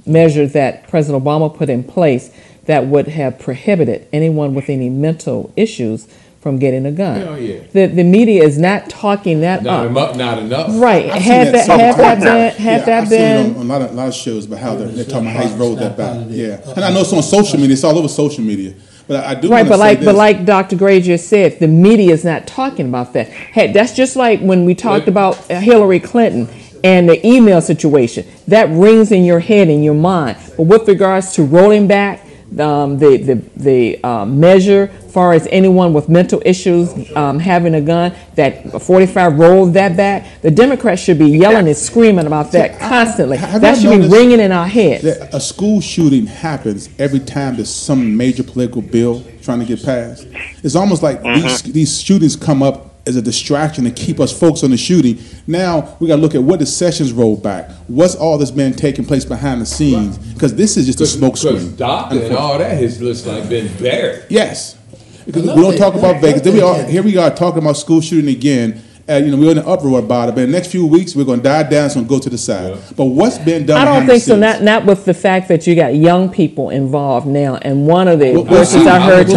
measure that President Obama put in place that would have prohibited anyone with any mental issues from getting a gun. Hell yeah. The media is not talking that up. Not enough. Right. Had that been on a lot of shows about how they're talking about how he's rolled that back. Yeah. And I know it's on social media. It's all over social media. But I do right, but like Dr. Gray just said, the media is not talking about that. Hey, that's just like when we talked about Hillary Clinton and the email situation. That rings in your head, in your mind. But with regards to rolling back the measure as far as anyone with mental issues having a gun, that 45 rolled that back, the Democrats should be yelling and screaming about that constantly. That should be ringing in our heads. A school shooting happens every time there's some major political bill trying to get passed. It's almost like these shootings come up as a distraction to keep us focused on the shooting. Now we got to look at what the sessions rolled back. What's all that's been taking place behind the scenes? Because this is just a smoke screen. Because DACA and all that has just like been buried. Yes, because we don't talk about Vegas. Then here we are talking about school shooting again. We're in an uproar about it. But in the next few weeks, we're going to die down. It's going to go to the side. Yeah. But what's been done? I don't think so. Not with the fact that you got young people involved now. And one of the voices I heard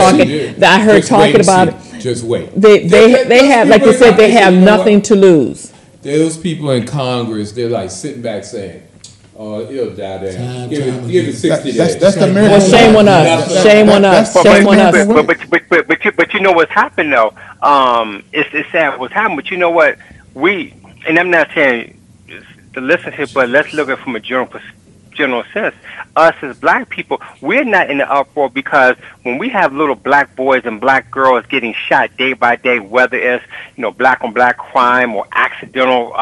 talking about it. Just wait. They have, like you said, they have nothing to lose. Those people in Congress, they're like sitting back saying, "Oh, it'll die down. Give it 60 days." That's the American. Well, shame on us. Shame on us. Shame on us. But you know what's happened though. It's sad what's happened. But you know what? And I'm not saying to listen to, but let's look at it from a general sense. Us as black people, we're not in the uproar because when we have little black boys and black girls getting shot day by day, whether it's black on black crime or accidental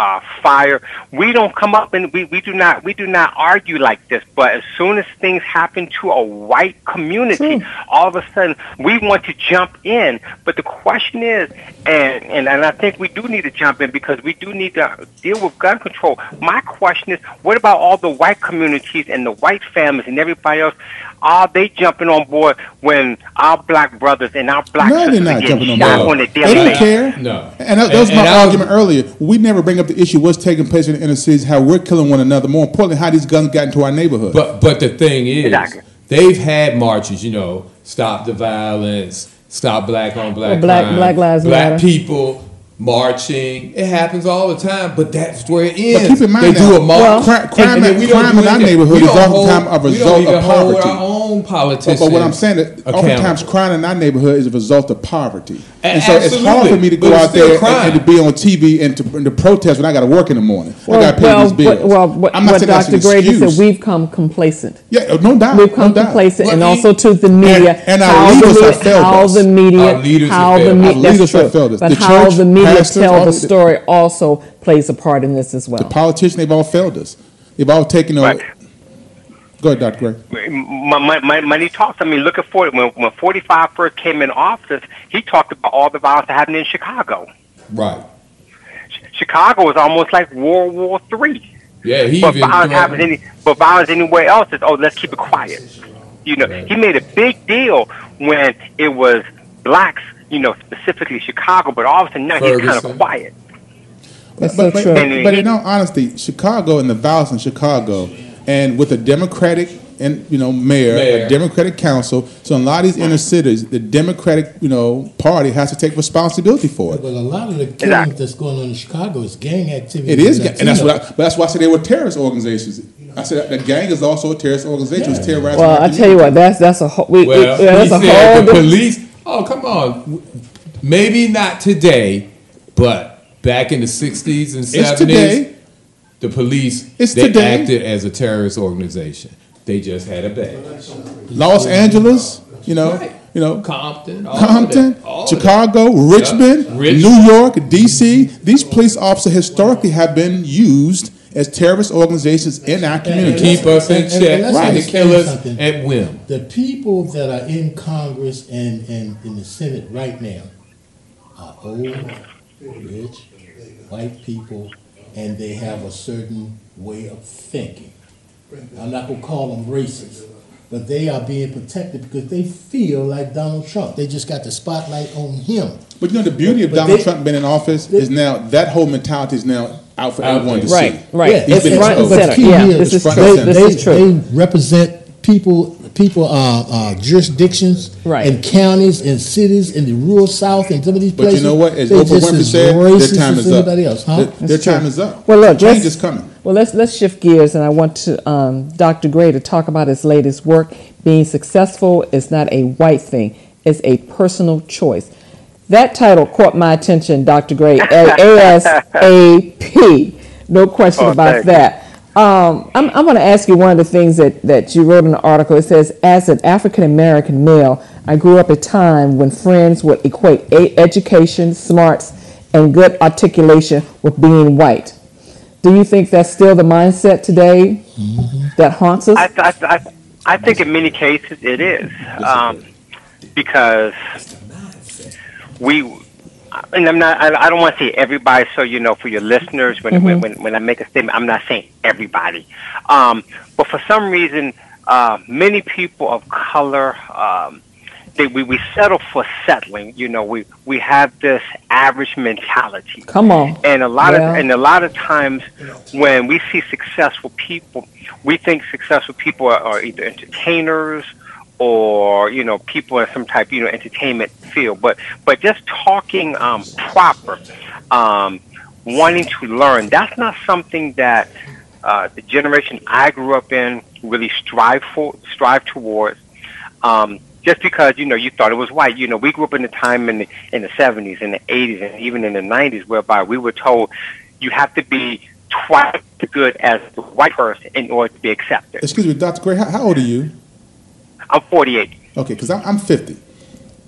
fire, we don't come up and we do not argue like this. But as soon as things happen to a white community, all of a sudden we want to jump in. But the question is, and I think we do need to jump in because we do need to deal with gun control. My question is, what about all the white communities and the white families and everybody else? Are they jumping on board when our black brothers and our black sisters are getting shot on a daily basis? They don't care. No. And that was my argument earlier. We never bring up the issue what's taking place in the inner cities, how we're killing one another. More importantly, how these guns got into our neighborhood. But the thing is, they've had marches, stop the violence, stop black on black crime, Black Lives Matter, Matter. people marching. It happens all the time, but that's where it ends. But keep in mind, they do a march. Crime in our neighborhood is oftentimes a result of poverty. Hold our own politicians. But what I'm saying is, oftentimes crime in our neighborhood is a result of poverty. And so Absolutely. it's hard for me to go out there and to be on TV and to protest when I got to work in the morning. I got to pay these bills. What Dr. Grady said, we've come complacent. Yeah, no doubt. We've come complacent, and also to the media. And our leaders have failed us. How the media have failed us. But how the media tell the story also plays a part in this as well. The politicians, they've all failed us. They've all taken over. Go ahead, Dr. Gray. Money talks. I mean, look at Ford. When 45 first came in office, he talked about all the violence that happened in Chicago. Right. Chicago was almost like World War III. Yeah, but violence anywhere else is, let's keep it quiet. He made a big deal when it was blacks, specifically Chicago, but all of a sudden now he's kind of quiet. But in all honesty, Chicago and the violence in Chicago, and with a Democratic mayor, a Democratic council, so in a lot of these inner cities, the Democratic party has to take responsibility for it. But a lot of the killings that's going on in Chicago is gang activity. It is, and that's why I said they were terrorist organizations. I said the gang is also a terrorist organization. It's terrorizing. Well, I tell you what, that's a whole. That's a whole. The police. Oh, come on. Maybe not today, but back in the 60s and 70s, the police acted as a terrorist organization. They just had a badge. Los Angeles, Compton, Chicago, Richmond, New York, D.C. These police officers historically have been used as terrorist organizations in our community. Keep us in check and to kill us at whim. The people that are in Congress and in the Senate right now are old, rich, white people, and they have a certain way of thinking. I'm not going to call them racist, but they are being protected because they feel like Donald Trump. They just got the spotlight on him. But the beauty of Donald Trump being in office is now that whole mentality is now out for everyone to see. Right. Yeah, it's front and center. This is true. They represent people jurisdictions and counties and cities in the rural South and some of these places. But you know what? As Oprah Winfrey said, their time is up. Else, huh? Their time is up. Well, look, change is coming. Well, let's shift gears, and I want to Dr. Gray to talk about his latest work. Being successful is not a white thing; it's a personal choice. That title caught my attention, Dr. Gray. ASAP, no question about that. I'm going to ask you one of the things that you wrote in the article. It says, as an African American male, I grew up at a time when friends would equate education, smarts, and good articulation with being white. Do you think that's still the mindset today that haunts us? I think in many cases it is, because and I don't want to say everybody. So for your listeners, when I make a statement, I'm not saying everybody, but for some reason, many people of color, we settle for settling. We have this average mentality. Come on. And a lot of times when we see successful people, we think successful people are either entertainers or people in some type entertainment field. But just talking proper, wanting to learn, that's not something that the generation I grew up in really strive towards. Just because you thought it was white. We grew up in a time in the 70s, in the 80s, and even in the 90s, whereby we were told you have to be twice as good as the white person in order to be accepted. Excuse me, Dr. Gray, how old are you? I'm 48. Okay, because I'm 50.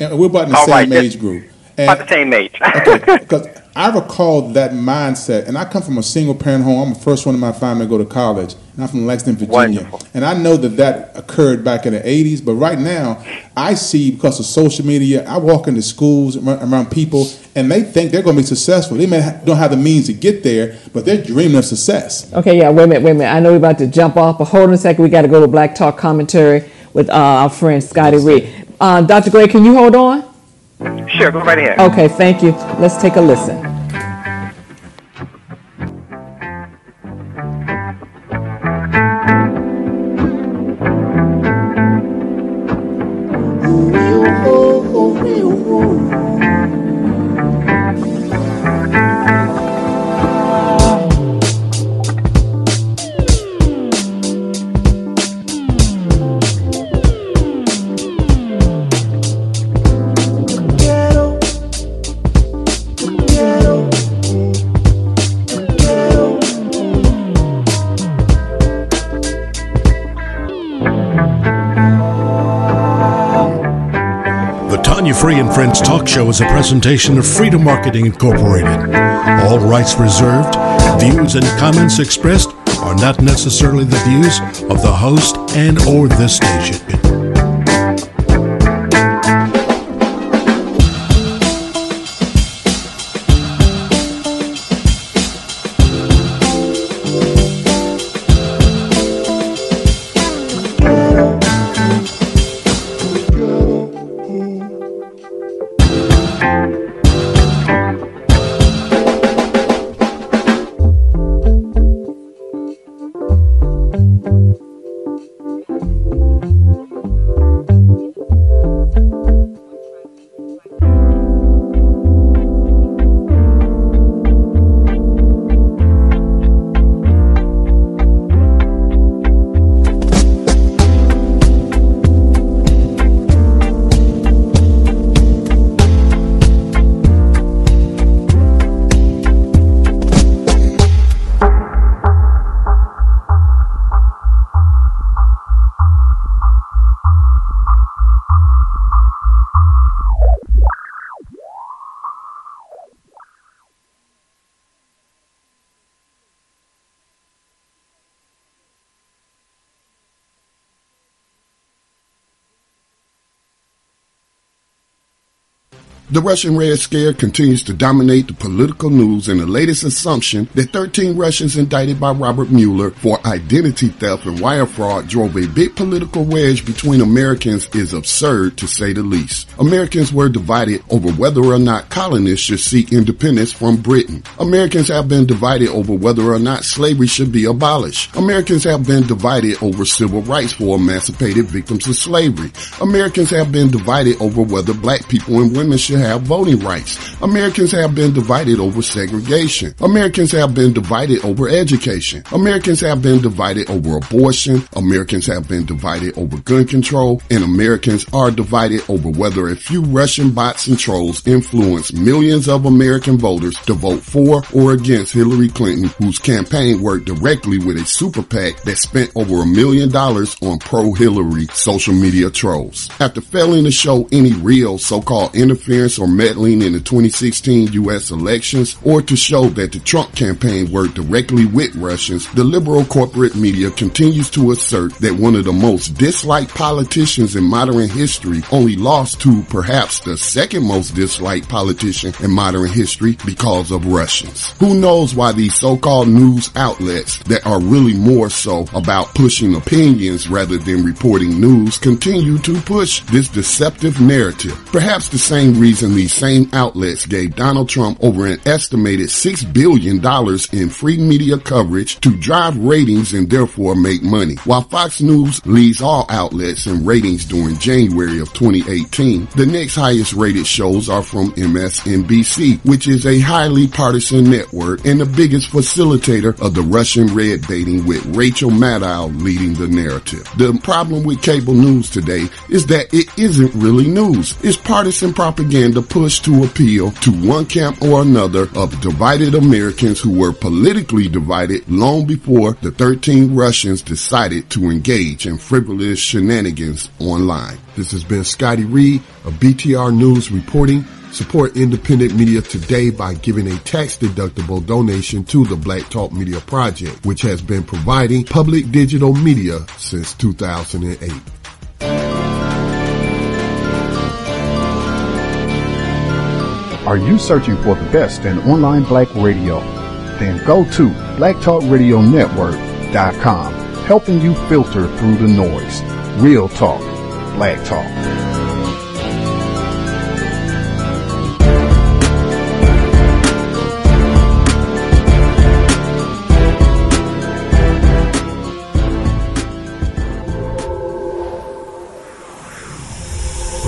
And we're about in the same age group. And, about the same age. Okay, because I recall that mindset, and I come from a single-parent home. I'm the first one in my family to go to college, and I'm from Lexington, Virginia. Wonderful. And I know that occurred back in the 80s, but right now, I see, because of social media, I walk into schools around people, and they think they're going to be successful. They don't have the means to get there, but they're dreaming of success. Okay, yeah, wait a minute. I know we're about to jump off, but hold on a second. We got to go to Black Talk Commentary with our friend Scotty Reed. Dr. Gray, can you hold on? Sure, go right ahead. Okay, thank you. Let's take a listen. Free and Friends Talk Show is a presentation of Freedom Marketing Incorporated. All rights reserved. Views and comments expressed are not necessarily the views of the host and or this station. The Russian Red Scare continues to dominate the political news, and the latest assumption that 13 Russians indicted by Robert Mueller for identity theft and wire fraud drove a big political wedge between Americans is absurd, to say the least. Americans were divided over whether or not colonists should seek independence from Britain. Americans have been divided over whether or not slavery should be abolished. Americans have been divided over civil rights for emancipated victims of slavery. Americans have been divided over whether black people and women should have voting rights. Americans have been divided over segregation. Americans have been divided over education. Americans have been divided over abortion. Americans have been divided over gun control. And Americans are divided over whether a few Russian bots and trolls influence millions of American voters to vote for or against Hillary Clinton, whose campaign worked directly with a super PAC that spent over $1 million on pro-Hillary social media trolls. After failing to show any real so-called interference or meddling in the 2016 U.S. elections, or to show that the Trump campaign worked directly with Russians, the liberal corporate media continues to assert that one of the most disliked politicians in modern history only lost to perhaps the second most disliked politician in modern history because of Russians. Who knows why these so-called news outlets that are really more so about pushing opinions rather than reporting news continue to push this deceptive narrative. Perhaps the same reason these same outlets gave Donald Trump over an estimated $6 billion in free media coverage to drive ratings and therefore make money. While Fox News leads all outlets in ratings during January of 2018, the next highest rated shows are from MSNBC, which is a highly partisan network and the biggest facilitator of the Russian red baiting, with Rachel Maddow leading the narrative. The problem with cable news today is that it isn't really news. It's partisan propaganda began the push to appeal to one camp or another of divided Americans who were politically divided long before the 13 Russians decided to engage in frivolous shenanigans online. This has been Scotty Reed of BTR News reporting. Support independent media today by giving a tax-deductible donation to the Black Talk Media Project, which has been providing public digital media since 2008. Are you searching for the best in online black radio? Then go to blacktalkradionetwork.com, helping you filter through the noise. Real talk, black talk.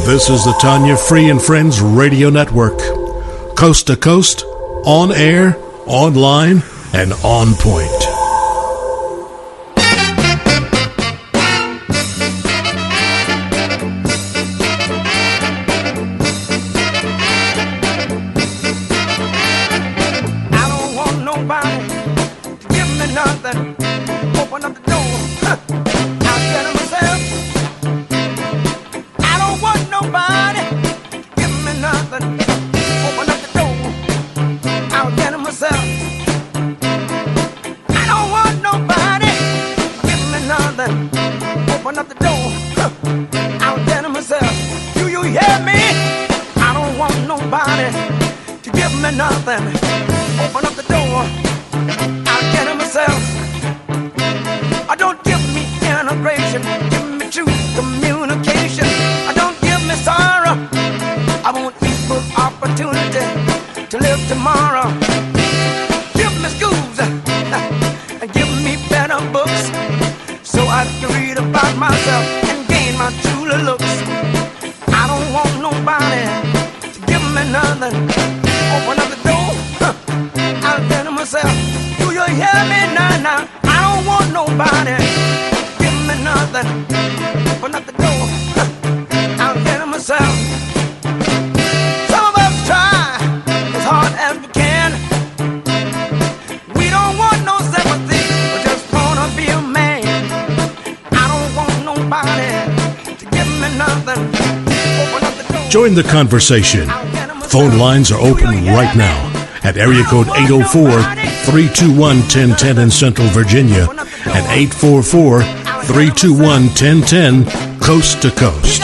This is the Tanya Free and Friends Radio Network. Coast to coast, on air, online, and on point. I don't want nobody to give me nothing. Open up the door, I'll get it myself. I don't want nobody to give me nothing. Open up the door, I'll get it myself. I don't want nobody to give me nothing. Open up the door, I'll get it myself. Do you hear me? I don't want nobody to give me nothing. Open up the door, I'll get it myself. I don't give me integration, give me true communication. I don't give me sorrow, I want equal opportunity to live tomorrow. Give me schools and give me better books so I can read about myself and gain my true looks. I don't want nobody to give me nothing. Open up the door, I'll get it myself. Do you hear me now? I don't want nobody to give me nothing. Open up the door, I'll get it myself. Some of us try as hard as we can. We don't want no sympathy, we just wanna be a man. I don't want nobody to give me nothing. Open up the door. Join the conversation. Phone lines are open right now at area code 804-321-1010 in Central Virginia and 844-321-1010 coast to coast.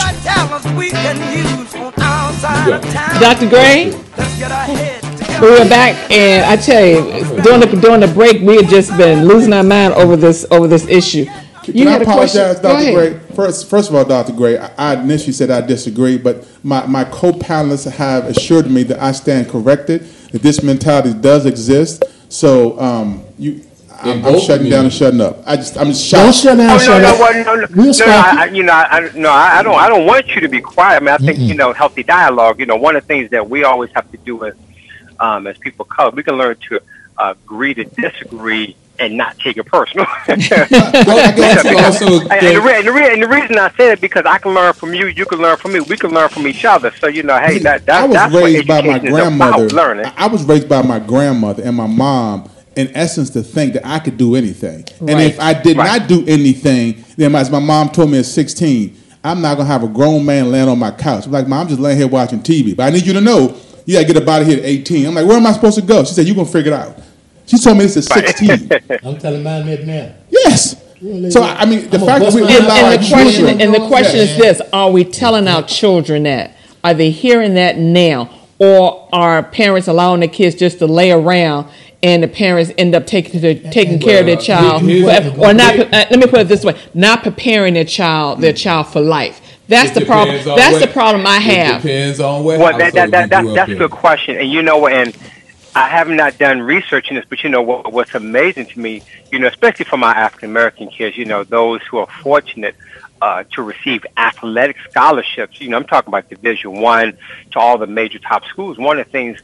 Dr. Gray, we were back, and I tell you, during the break, we had just been losing our mind over this issue. Can I apologize, Dr. Gray? First of all, Dr. Gray, I initially said I disagree, but my co-panelists have assured me that I stand corrected, that this mentality does exist. So I'm shutting down and shutting up. I'm just shocked. Don't shut down. I don't want you to be quiet. I mean, I think healthy dialogue. One of the things that we always have to do as people of color, we can learn to agree to disagree and not take it personal. And the reason I say it because I can learn from you, you can learn from me, we can learn from each other. So hey, I was raised by my grandmother. I was raised by my grandmother and my mom, in essence, to think that I could do anything. Right. And if I did not do anything, then as my mom told me at 16, I'm not gonna have a grown man laying on my couch. I'm like, Mom, I'm just laying here watching TV. But I need you to know, you gotta get up out of here at 18. I'm like, where am I supposed to go? She said, you're gonna figure it out. She told me this at 16. I'm telling mine that now. Yes. So I mean, the fact that we allow our children. And the question is this: are we telling our children that? Are they hearing that now, or are parents allowing the kids just to lay around and the parents end up taking care of their child, or not? Let me put it this way: not preparing their child for life. That's the problem. That's the problem I have. It depends on what. Well, that's a good question, and and I have not done research in this, but what's amazing to me, especially for my African American kids, those who are fortunate to receive athletic scholarships. I'm talking about Division I to all the major top schools. One of the things,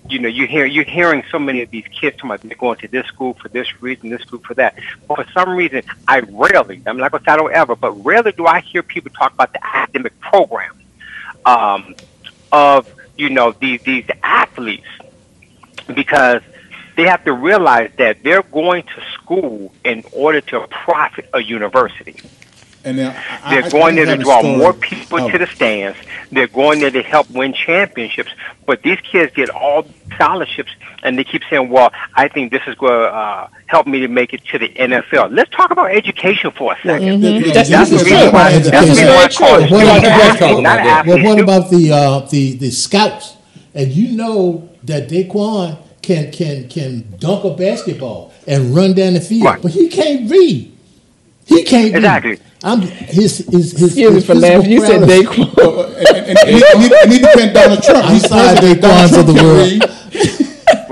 you're hearing so many of these kids talking about they're going to this school for this reason, this school for that. But for some reason, I'm not going to say I don't ever, but rarely do I hear people talk about the academic program of these athletes, because they have to realize that they're going to school in order to profit a university. And now, they're going there to draw more people to the stands. They're going there to help win championships. But these kids get all scholarships, and they keep saying, well, I think this is going to help me to make it to the NFL. Let's talk about education for a second. That's the reason why what about the scouts? And you know that Daquan can dunk a basketball and run down the field, but he can't read. He can't exactly. read. Excuse me for laughing. You said Daquan. and he depends Donald Trump. I'm sorry, Daquans of the world.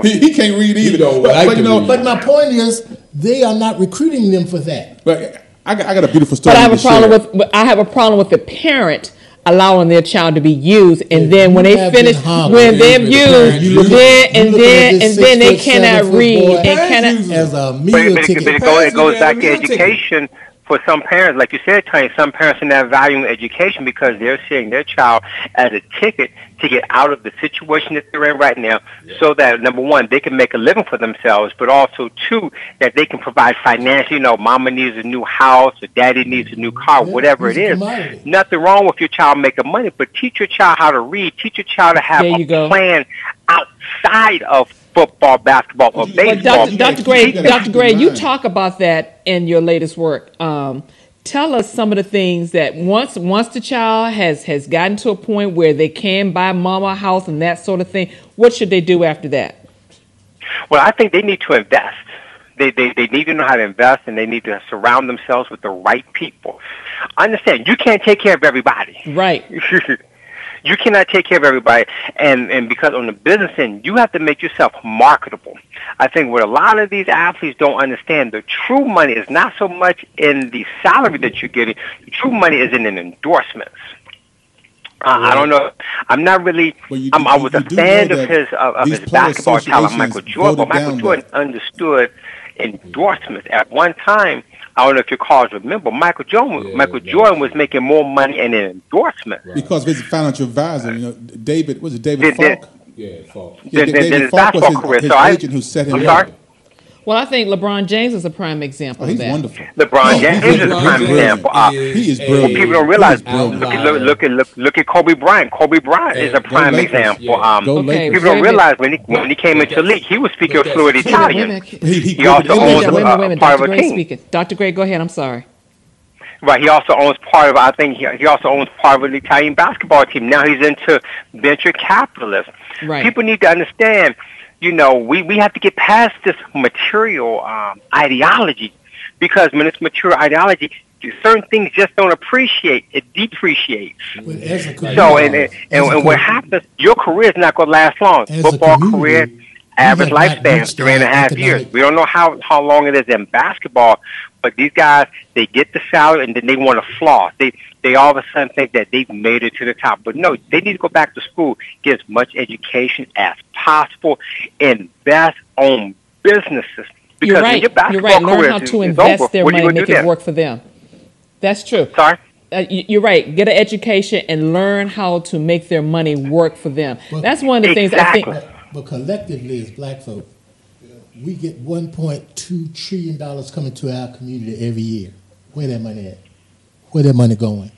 He can't read either. But my point is, they are not recruiting them for that. But I got a beautiful story. But I have a problem with the parent allowing their child to be used, and then when they finish, when they're used, then they cannot read and cannot. As a meal ticket. But it goes back to education. For some parents, like you said, Tony, some parents are not valuing education because they're seeing their child as a ticket to get out of the situation that they're in right now, so that, number one, they can make a living for themselves, but also, two, that they can provide financially. Mama needs a new house, or daddy needs a new car, whatever it is. Nothing wrong with your child making money, but teach your child how to read. Teach your child to have a plan outside of football, basketball, or baseball. Dr. Gray, you talk about that in your latest work. Tell us some of the things that once the child has gotten to a point where they can buy mama a house and that sort of thing, what should they do after that? Well, I think they need to invest. They need to know how to invest, and they need to surround themselves with the right people. Understand, you can't take care of everybody. Right. You cannot take care of everybody, and because on the business end, you have to make yourself marketable. I think what a lot of these athletes don't understand, the true money is not so much in the salary that you're getting. The true money is in endorsements. I don't know. I'm not really. I was a fan of his basketball talent, Michael Jordan, but Michael Jordan understood endorsements. At one time, I don't know if your callers remember, Michael Jordan was making more money in an endorsement. Because of his financial advisor, David Falk? Yeah, Falk. David Falk was his agent who set him up. Well, I think LeBron James is a prime example of that. He's wonderful. LeBron James is a prime example. He is brilliant. What people don't realize, look at Kobe Bryant. Kobe Bryant is a prime example. People don't realize when he came into the league, he was speaking fluent Italian. He also owns part of a team. Dr. Gray, go ahead. I'm sorry. Right, he also owns part of. I think he also owns part of an Italian basketball team. Now he's into venture capitalism. Right. People need to understand. We have to get past this material ideology, because when it's material ideology, certain things just don't appreciate. It depreciates. So, and what happens, your career is not going to last long. Football career, average lifespan, 3.5 years. We don't know how long it is in basketball, but these guys, they get the salary and then they want to floss. They all of a sudden think that they've made it to the top. But no, they need to go back to school, get as much education as possible, invest on businesses. Because you're right. When your basketball Learn career how to is invest over, their what are money you and gonna make do it then? work for them. That's true. Sorry? You're right. Get an education and learn how to make their money work for them. That's one of the things I think. But collectively, as black folk, we get $1.2 trillion coming to our community every year. Where that money at? Where that money going?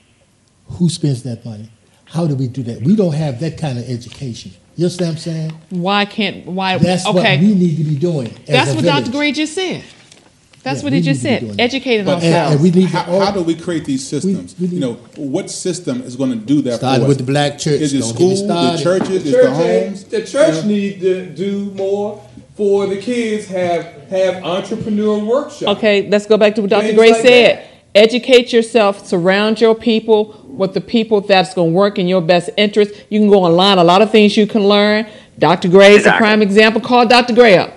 Who spends that money? How do we do that? We don't have that kind of education. You understand what I'm saying? Why? That's what we need to be doing. That's what Dr. Gray just said. That's what he just said. Educating ourselves. And we need how do we create these systems? What system is going to do that? Started with the black church. Is it school, the churches, the homes? The church need to do more for the kids. Have entrepreneur workshops. Okay, let's go back to what Dr. Gray said. Educate yourself. Surround your people with the people that's going to work in your best interest. You can go online. A lot of things you can learn. Dr. Gray is a prime example. Call Dr. Gray up.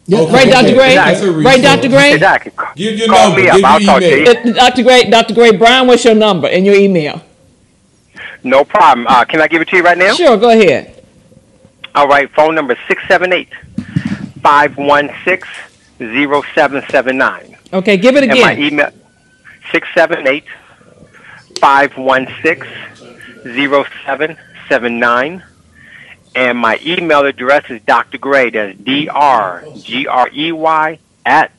Yeah, right, Dr. Gray? Right, Dr. Gray? Exactly. Give your number. Give your email. Dr. Gray, Brian, what's your number and your email? No problem. Can I give it to you right now? Sure, go ahead. All right, phone number 678-516-0779. Okay, give it again. And my email, 678-516-0779. And my email address is Dr. Gray. That's DRGREY at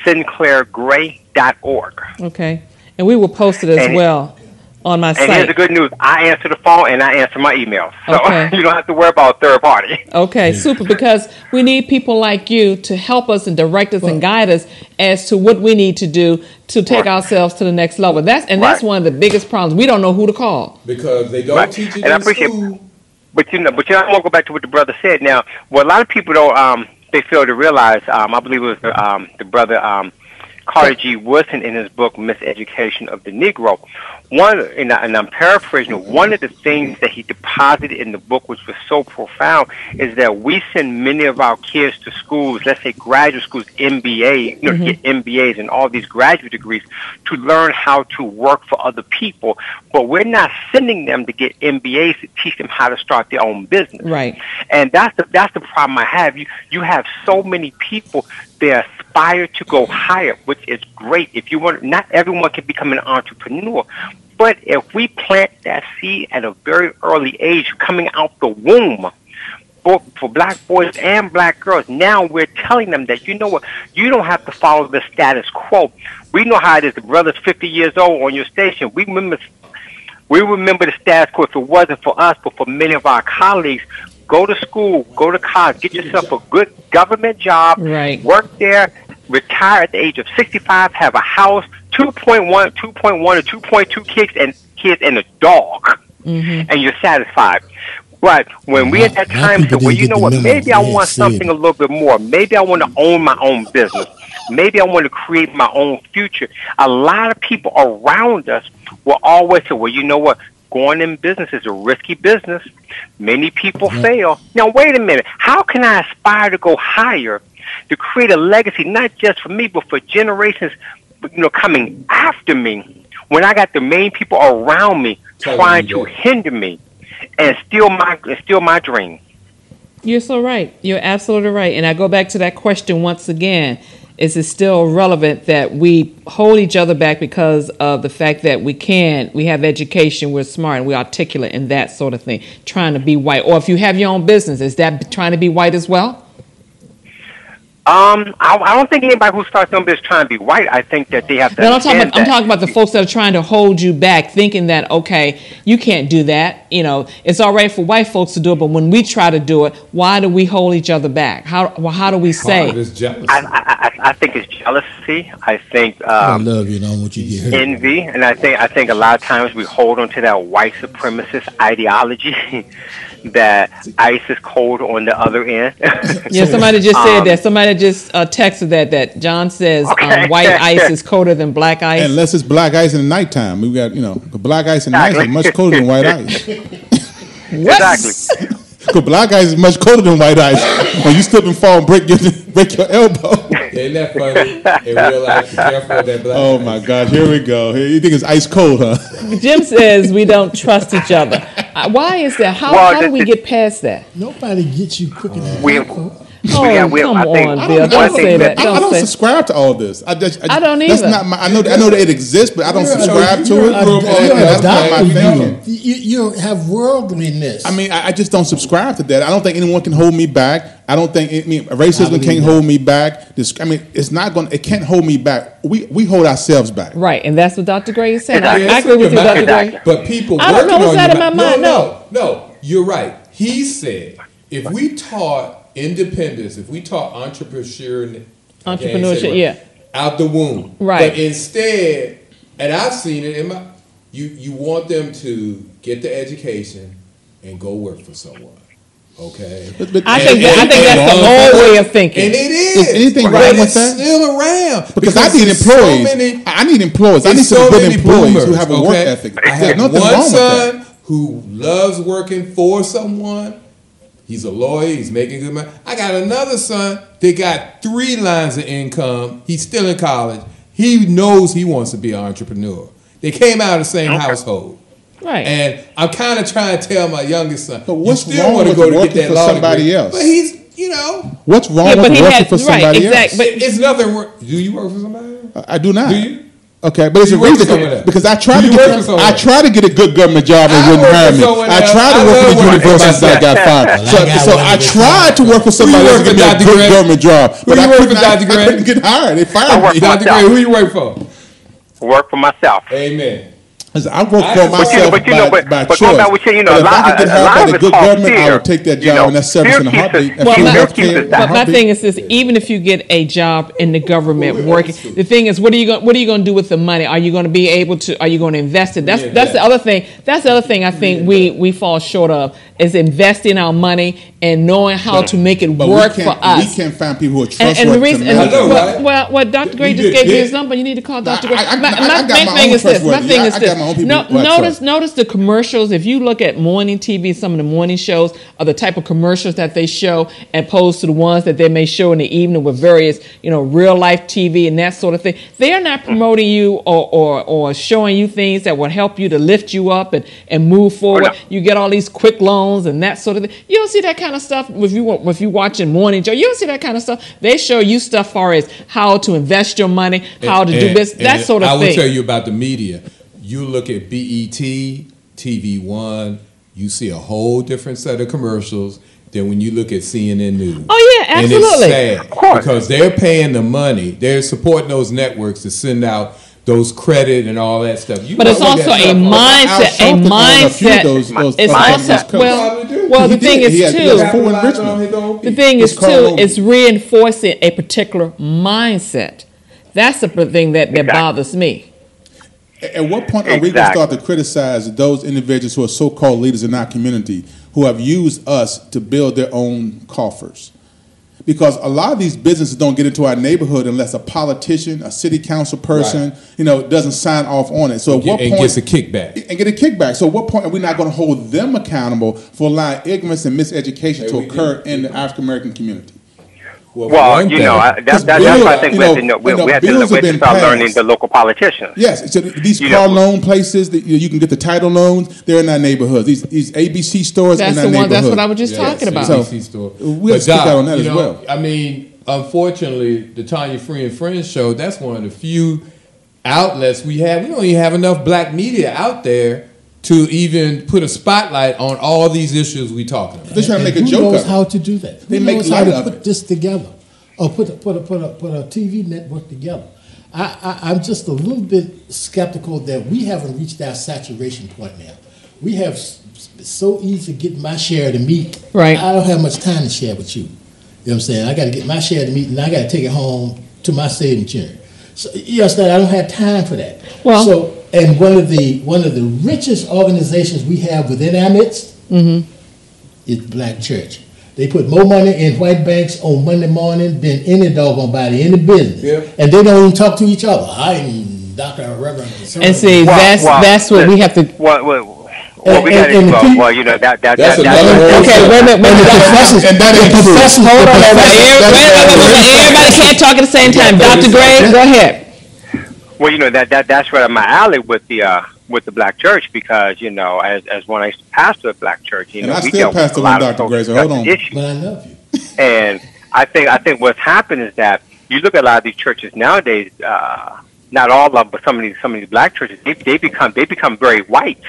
SinclairGray.org. Okay. And we will post it as well on my site. And here's the good news. I answer the phone and I answer my email. So Okay. you don't have to worry about a third party. Okay, super, because we need people like you to help us and direct us and guide us as to what we need to do to take ourselves to the next level. That's one of the biggest problems. We don't know who to call. Because they don't teach it And I in appreciate school. But I want to go back to what the brother said. Now, what a lot of people don't, they fail to realize, I believe it was the brother Carter G. Woodson in his book, Miseducation of the Negro. And I'm paraphrasing, one of the things that he deposited in the book, which was so profound, is that we send many of our kids to schools, let's say graduate schools, MBA, to get MBAs and all these graduate degrees to learn how to work for other people. But we're not sending them to get MBAs to teach them how to start their own business. Right. And that's the problem I have. You have so many people that aspire to go higher, which is great. If you want, not everyone can become an entrepreneur, but if we plant that seed at a very early age, coming out the womb, for black boys and black girls, now we're telling them that, you know what, you don't have to follow the status quo. We know how it is. The brother's 50 years old on your station. We remember the status quo. If it wasn't for us, but for many of our colleagues, go to school, go to college, get yourself a good government job, work there, retire at the age of 65, have a house, 2.1 or 2.2 kids and a dog, and you're satisfied. Right. When we at that time said, well, you know what, maybe I want something a little bit more. Maybe I want to own my own business. Maybe I want to create my own future. A lot of people around us will always say, well, you know what, going in business is a risky business. Many people fail. Now, wait a minute. How can I aspire to go higher, to create a legacy, not just for me, but for generations, coming after me, when I got the main people around me trying to hinder me and steal my dream? You're so right. You're absolutely right. And I go back to that question once again. Is it still relevant that we hold each other back because of the fact that we have education, we're smart, and we're articulate and that sort of thing, trying to be white? Or if you have your own business, is that trying to be white as well? I don't think anybody who starts their own business trying to be white. I think that they have to understand I'm talking about the folks that are trying to hold you back, thinking that, okay, you can't do that. It's all right for white folks to do it, but when we try to do it, why do we hold each other back? How do we say? I think it's jealousy. I think I love you, don't want you to get hurt. Envy, and I think a lot of times we hold on to that white supremacist ideology that ICE is cold on the other end. Yeah, somebody just said that. Somebody just texted that John says white ice is colder than black ice. Unless it's black ice in the nighttime. We got, black ice in the night is much colder than white ice. Exactly. Because black ice is much colder than white ice. When you slip and fall and break your elbow. Isn't that funny? In real life, be careful of that black Oh ice. my gosh, here we go. You think it's ice cold, huh? Jim says we don't trust each other. Why is that? How do we get past that? Nobody gets you quicker than Come on, Bill. Don't say that. I don't subscribe to all this. I don't either. That's not I know that it exists, but I don't subscribe to it. That's not my thinking. You have worldliness. I mean, I just don't subscribe to that. I don't think anyone can hold me back. I don't think racism can't hold me back. It's not going. It can't hold me back. We hold ourselves back. Right, and that's what Dr. Gray is saying. Exactly. I agree with you, Dr. Gray. But people, I don't know what's out of my mind. No, you're right. He said, if we taught independence, if we taught entrepreneurship, out the womb, right? But instead, and I've seen it in my, you want them to get the education and go work for someone. Okay, I think that's the old way of thinking. And it is. Anything wrong with that? It's still around because I need employees. I need employees. I need some good employees who have a work ethic. I have one son who loves working for someone. He's a lawyer. He's making good money. I got another son that got 3 lines of income. He's still in college. He knows he wants to be an entrepreneur. They came out of the same household. Right. And I'm kind of trying to tell my youngest son, but what's you still wrong want to with go to working get that for law somebody degree. else? But he's, what's wrong with working for somebody else? But it's nothing. Do you work for somebody else? I do not. Do you? Okay, but it's a reason because I tried to get a good government job and wouldn't hire me. I tried to work for the universities that got fired. So I tried to work for somebody else to give me a good government job, but I couldn't get hired. They fired me. Dr. Gray, who you work for? Work for myself. Amen. I work for myself by choice. But if I could get hired by the good government, I would take that job, and that's service in a heartbeat. But my thing is this: even if you get a job in the government working, the thing is, what are you going to do with the money? Are you going to be able to? Are you going to invest it? That's the other thing. That's the other thing I think we fall short of is investing our money and knowing how to make it work for us. We can't find people who are trustworthy. And the reason, well, Dr. Gray just gave you his number. You need to call Dr. Gray. My thing is this. Notice the commercials. If you look at morning TV, some of the morning shows are the type of commercials that they show, opposed to the ones that they may show in the evening with various, real life TV and that sort of thing. They are not promoting you or showing you things that will help you to lift you up and move forward. You get all these quick loans and that sort of thing. You don't see that kind of stuff if you watching morning show. You don't see that kind of stuff. They show you stuff as far as how to invest your money, how to do business, that sort of thing. I will tell you about the media. You look at BET, TV One, you see a whole different set of commercials than when you look at CNN News. Oh yeah, absolutely. And it's sad because they're paying the money. They're supporting those networks to send out those credit and all that stuff. But it's also a mindset. It's also well. The thing is too. It's reinforcing a particular mindset. That's the thing that bothers me. At what point are we going to start to criticize those individuals who are so-called leaders in our community who have used us to build their own coffers? Because a lot of these businesses don't get into our neighborhood unless a politician, a city council person, doesn't sign off on it. So at what point gets a kickback and get a kickback. So at what point are we not going to hold them accountable for allowing ignorance and miseducation to occur in the African American community? Well, that's why I think we have to start learning the local politicians. Yes, so these car loan places that you can get the title loans, they're in our neighborhoods. These ABC stores in our neighborhoods. That's what I was just talking about. So we have to stick out on that as well. I mean, unfortunately, the Tanya Free and Friends show, that's one of the few outlets we have. We don't even have enough black media out there to even put a spotlight on all these issues we talking about. They're trying to make a joke. Who knows how to do that? Who knows how to put this together, or put a TV network together? I'm just a little bit skeptical that we haven't reached our saturation point now. We have so easy to get my share of the meat. Right. I don't have much time to share with you. You know what I'm saying? I got to get my share of the meat, and I got to take it home to my saving children. So you understand? I don't have time for that. Well. And one of the richest organizations we have within our midst is Black Church. They put more money in white banks on Monday morning than any doggone body in the business. Yep. And they don't even talk to each other. I'm Dr. Reverend. And see, that's what we have to... Well, we got to do that's okay, wait a minute. Hold on, everybody can't talk at the same time. Dr. Gray, go ahead. Well, that's right up my alley with the Black Church because as when I used to pastor a Black church, and I still pastor one, Dr. Gray. So hold on, but I love you. And I think what's happened is that you look at a lot of these churches nowadays. Not all of them, but some of these Black churches, they become very white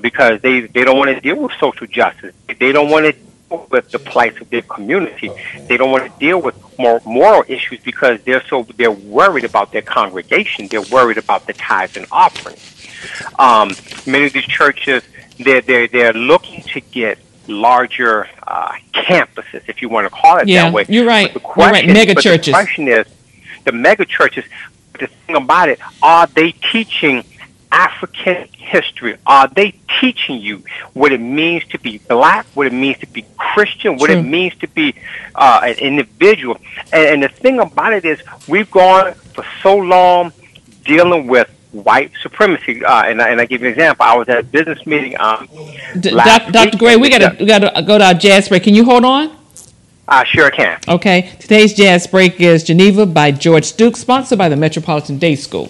because they don't want to deal with social justice. They don't want to deal with the plight of their community. They don't want to deal with more moral issues because they're worried about their congregation. They're worried about the tithes and offerings. Many of these churches, they're looking to get larger campuses, if you want to call it that way. You're right. Mega churches. The question is, the mega churches. The thing about it, are they teaching African history? Are they teaching you what it means to be black, what it means to be Christian, what it means to be an individual? And the thing about it is we've gone for so long dealing with white supremacy. And I give you an example. I was at a business meeting Dr. Gray, we got to go to our jazz break. Can you hold on? I sure can. Okay. Today's jazz break is Geneva by George Stooks, sponsored by the Metropolitan Day School.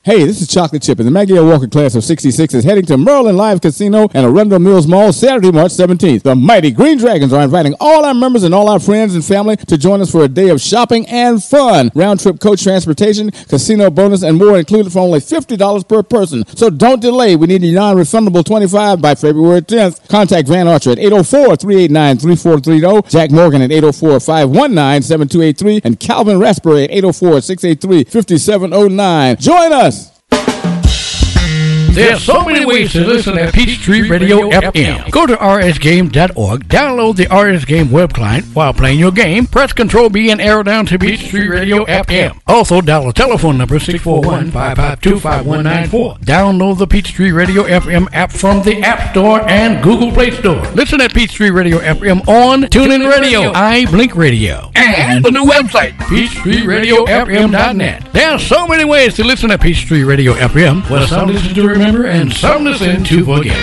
Hey, this is Chocolate Chip, and the Maggie L. Walker class of 66 is heading to Merlin Live Casino and Arundel Mills Mall Saturday, March 17th. The mighty Green Dragons are inviting all our members and all our friends and family to join us for a day of shopping and fun. Round-trip coach transportation, casino bonus, and more included for only $50 per person. So don't delay. We need a non-refundable $25 by February 10th. Contact Van Archer at 804-389-3430, Jack Morgan at 804-519-7283, and Calvin Raspberry at 804-683-5709. Join us! There's so many ways to listen at Peachtree Radio FM. Go to rsgame.org, download the RS Game web client while playing your game. Press Control B and arrow down to Peachtree Radio FM. Also, dial the telephone number 641-552-5194. Download the Peachtree Radio FM app from the App Store and Google Play Store. Listen at Peachtree Radio FM on TuneIn Radio, iBlink Radio, and the new website, PeachtreeRadioFM.net. There's so many ways to listen at Peachtree Radio FM. Well, some listen to remember and some listen to forget.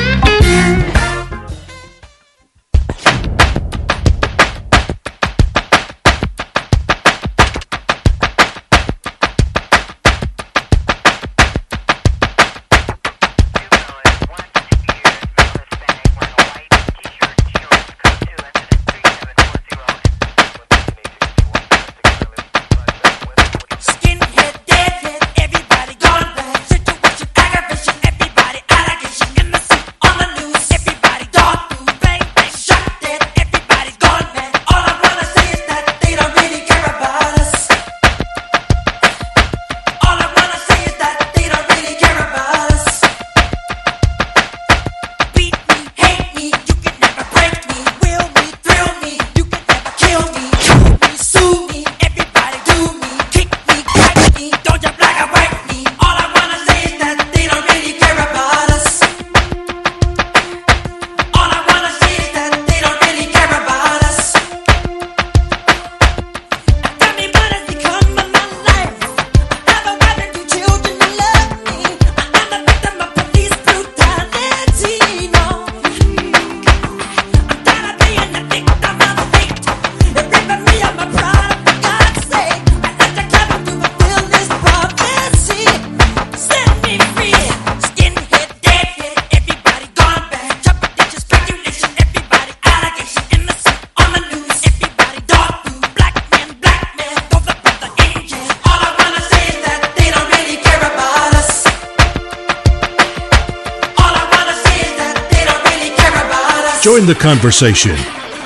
Join the conversation.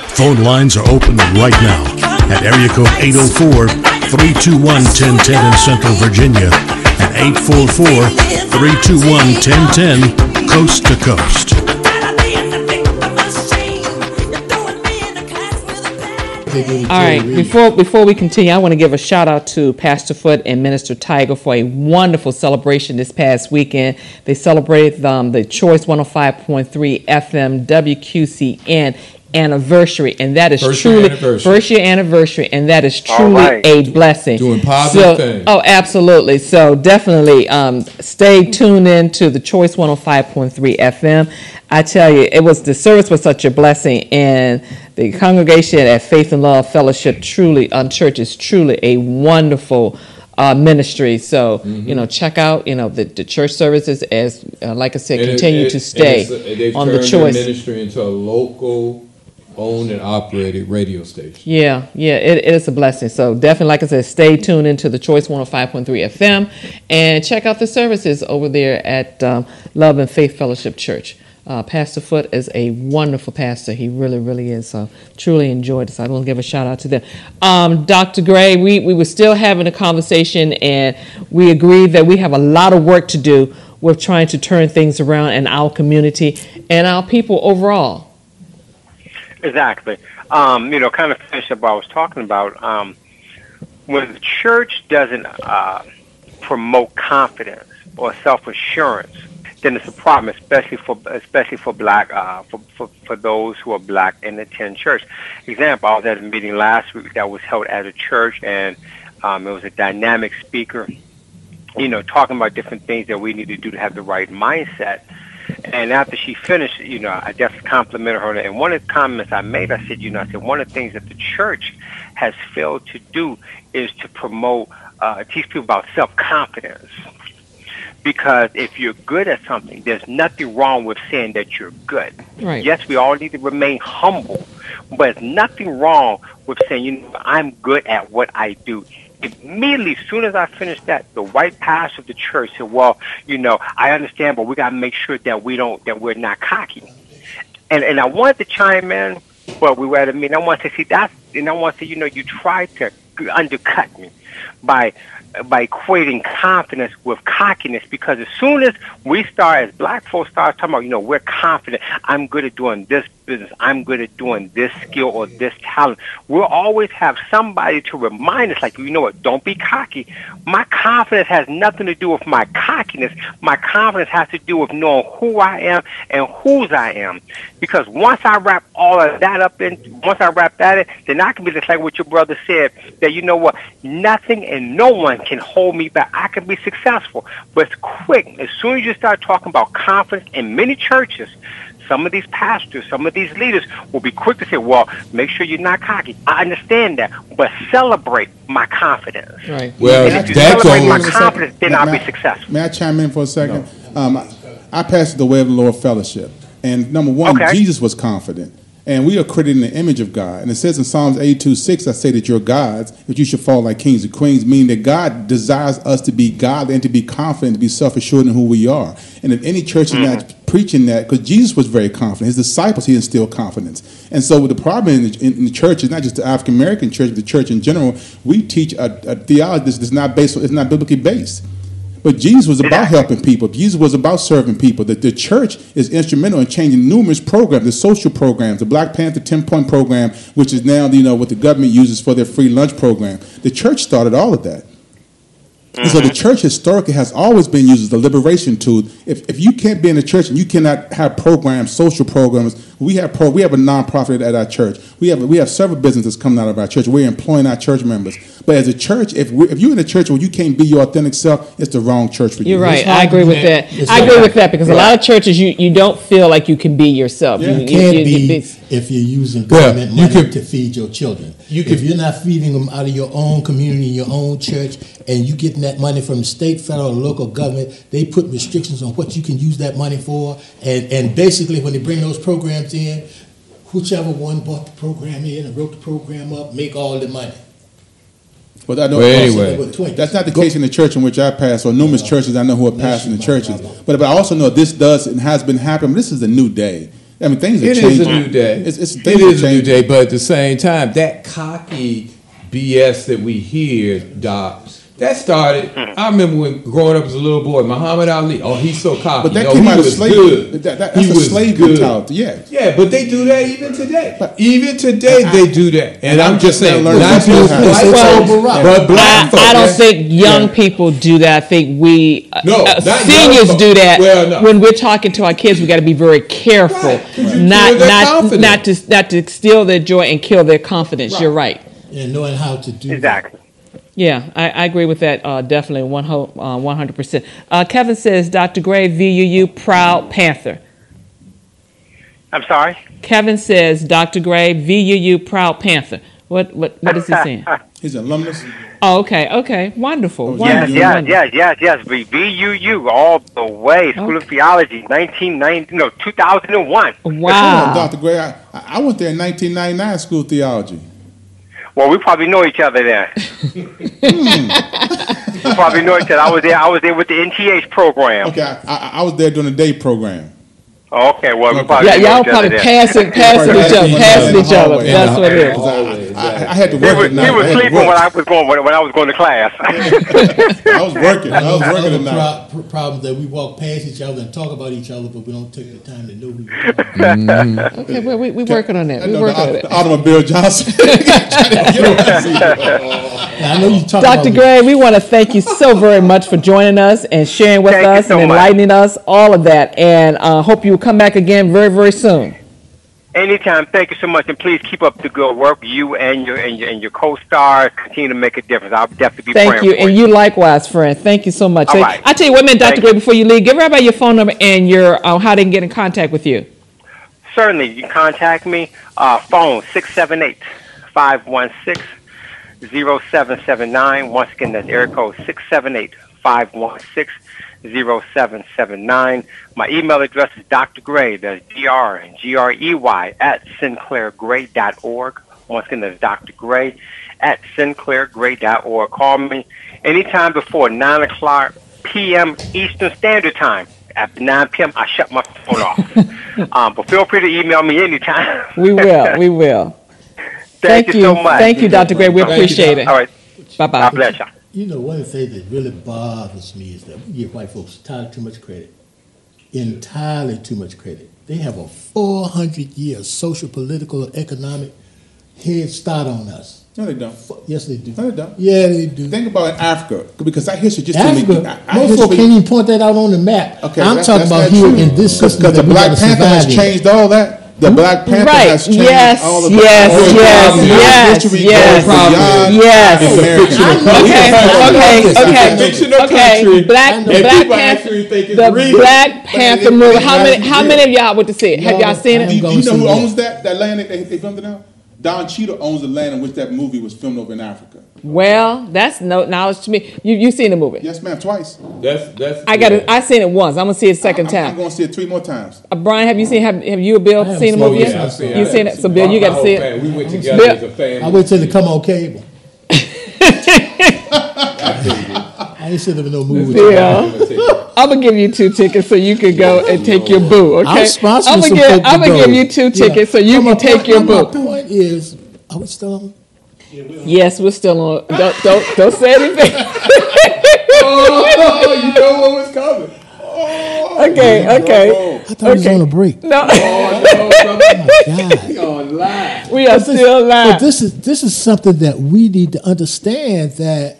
Phone lines are open right now at area code 804-321-1010 in Central Virginia and 844-321-1010 coast to coast. All right, before we continue, I want to give a shout out to Pastor Foote and Minister Tiger for a wonderful celebration this past weekend. They celebrated the Choice 105.3 FM WQCN anniversary, and that is first year anniversary, and that is truly a blessing. Doing positive things. Oh, absolutely. So definitely stay tuned in to the Choice 105.3 FM. I tell you, the service was such a blessing, and the congregation at Faith and Love Fellowship Church is truly a wonderful ministry. So, check out, the church services as, like I said, continue to stay on the Choice. Their ministry into a local owned and operated radio station. Yeah, it is a blessing. So definitely, like I said, stay tuned into the Choice 105.3 FM and check out the services over there at Love and Faith Fellowship Church. Pastor Foote is a wonderful pastor. He really, really is. So truly enjoyed it. So I want to give a shout out to them. Dr. Gray, we were still having a conversation, and we agreed that we have a lot of work to do with trying to turn things around in our community and our people overall. Exactly. Kind of finish up what I was talking about. When the church doesn't promote confidence or self-assurance, then it's a problem, especially for black for those who are black and attend church. Example: I was at a meeting last week that was held at a church, and it was a dynamic speaker, talking about different things that we need to do to have the right mindset. And after she finished, I definitely complimented her. And one of the comments I made, I said, one of the things that the church has failed to do is to promote, teach people about self-confidence. Because if you're good at something, there's nothing wrong with saying that you're good. Right. Yes, we all need to remain humble, but there's nothing wrong with saying, you know, I'm good at what I do. Immediately, as soon as I finished that, the white pastor of the church said, well, you know, I understand, but we got to make sure that we're not cocky. And I wanted to chime in, but we were at a meeting. I want to say, you know, you tried to undercut me by equating confidence with cockiness, because as soon as we start, as black folks start talking about, you know, we're confident, I'm good at doing this business, I'm good at doing this skill or this talent, we'll always have somebody to remind us, like, you know what, don't be cocky. My confidence has nothing to do with my cockiness. My confidence has to do with knowing who I am and whose I am. Because once I wrap all of that up in, once I wrap that in, then I can be just like what your brother said, that, you know what, nothing and no one can hold me back. I can be successful. But it's quick. As soon as you start talking about confidence in many churches, some of these pastors, some of these leaders will be quick to say, well, make sure you're not cocky. I understand that, but celebrate my confidence. Right. Well, and if you that's celebrate my only- confidence, then I'll be successful. May I chime in for a second? I pastor the Way of the Lord Fellowship. And number one, Okay. Jesus was confident. And we are created in the image of God. And it says in Psalms 82:6, I say that you're gods, but you should fall like kings and queens, meaning that God desires us to be godly and to be confident, to be self-assured in who we are. And if any church is not preaching that, because Jesus was very confident, his disciples, he instilled confidence. And so the problem in the church is not just the African-American church, but the church in general, we teach a theology that's not based, it's not biblically based. But Jesus was about helping people. Jesus was about serving people. The church is instrumental in changing numerous programs, the social programs, the Black Panther 10-point program, which is now, you know, what the government uses for their free lunch program. The church started all of that. And so the church historically has always been used as a liberation tool. If you can't be in the church and you cannot have programs, social programs, we have a nonprofit at our church. We have several businesses coming out of our church. We're employing our church members. But as a church, if you're in a church where you can't be your authentic self, it's the wrong church for you. You're right. I agree with that. I agree with that, because a lot of churches, you don't feel like you can be yourself. You can't be if you're using government money to feed your children. If you're not feeding them out of your own community, your own church, and you getting that money from the state, federal, and local government, they put restrictions on what you can use that money for. And basically, when they bring those programs in, whichever one bought the program in and wrote the program up, make all the money. But I know that's not the case in the church in which I pastor, or numerous churches I know who are pastoring the churches. But I also know this does and has been happening. This is a new day. I mean, things are changing. It is a new day. It is a new day, but at the same time, that cocky BS that we hear, Doc, that started, I remember when growing up as a little boy, Muhammad Ali, oh, he's so cocky. But that no, came he out of was slavery. good. That's He a was slave good. mentality, yeah. Yeah, but they do that even today. Even today, they do that. And I'm just saying, learning not from just that. white folks, but black folks. I don't Yeah. think young people do that. I think we not seniors young do that. Well, no. When we're talking to our kids, we got to be very careful, not to steal their joy and kill their confidence. You're right. And knowing how to do Exactly. Yeah, I agree with that definitely, 100%. Kevin says, Dr. Gray, VUU, proud Panther. I'm sorry? Kevin says, Dr. Gray, VUU, proud Panther. What is he saying? He's an alumnus. Oh, okay, wonderful. Yes. VUU all the way. School of Theology, 2001. Wow. Dr. Gray, I went there in 1999, School of Theology. Well, we probably know each other then. We probably know each other. I was there with the NTH program. Okay, I was there during the day program. Okay, well, we probably know y'all each probably other passing each other. That's what it is. I had to work at night. He was sleeping when I was going to class. I was working. I was working at night. Problem that we walk past each other and talk about each other, but we don't take the time to know who we are. Okay, well, we're working on that. We're working on that. Automobile Johnson. I know you talk Dr. Gray, we want to thank you so very much for joining us and sharing with us and enlightening us, all of that. And hope you will come back again very, very soon. Anytime. Thank you so much, and please keep up the good work. You and your co-stars continue to make a difference. I'll definitely be praying Thank you, for and you likewise, friend. Thank you so much. All right. I tell you what, man, Dr. Gray, before you leave, give everybody your phone number and your how they can get in contact with you. Certainly, you can contact me. Phone 678-516-0779. Once again, that's area code 678-516-0779. 0779. My email address is Dr. Gray, that's DRGREY at SinclairGray.org. Once again, that's Dr. Gray at SinclairGray.org. Call me anytime before 9 o'clock p.m. Eastern Standard Time. After 9 p.m., I shut my phone off. But feel free to email me anytime. We will. Thank you so much. Thank you, Dr. Gray. We appreciate it. All right. Bye-bye. God bless you. You know, one of the things that really bothers me is that we give white folks entirely too much credit. Entirely too much credit. They have a 400-year social, political, economic head start on us. No, they don't. Yes, they do. No, they don't. Yeah, they do. Think about Africa, because that history just Africa, told me. most folks can't even point that out on the map. Okay, I'm talking about here in this system. Because the Black Panther has changed all that. The Black Panther has changed all of that. Yes. Okay. Black Panther movie. How many of y'all went to see it? Have y'all seen it? Do you know who owns that land that they filmed it on? Don Cheadle owns the land in which that movie was filmed over in Africa. Well, that's no knowledge to me. You seen the movie? Yes, ma'am, twice. I seen it once. I'm gonna see it a second time. I'm gonna see it 3 more times. Brian, have you seen? Have you or Bill seen the movie yet? You seen it? So Bill, you got to see it. We went together as a family. I wait till it come on cable. I ain't seen no movie. I'm gonna give you 2 tickets so you can go and take your boo. Okay, I'm gonna give you 2 tickets so you can take your boo. My point is, are we still on? Yes, we're still on. Don't say anything. You know what was coming. Okay. I thought it was on a break. No. Oh my God. We on live. We are still live. But this is something that we need to understand, that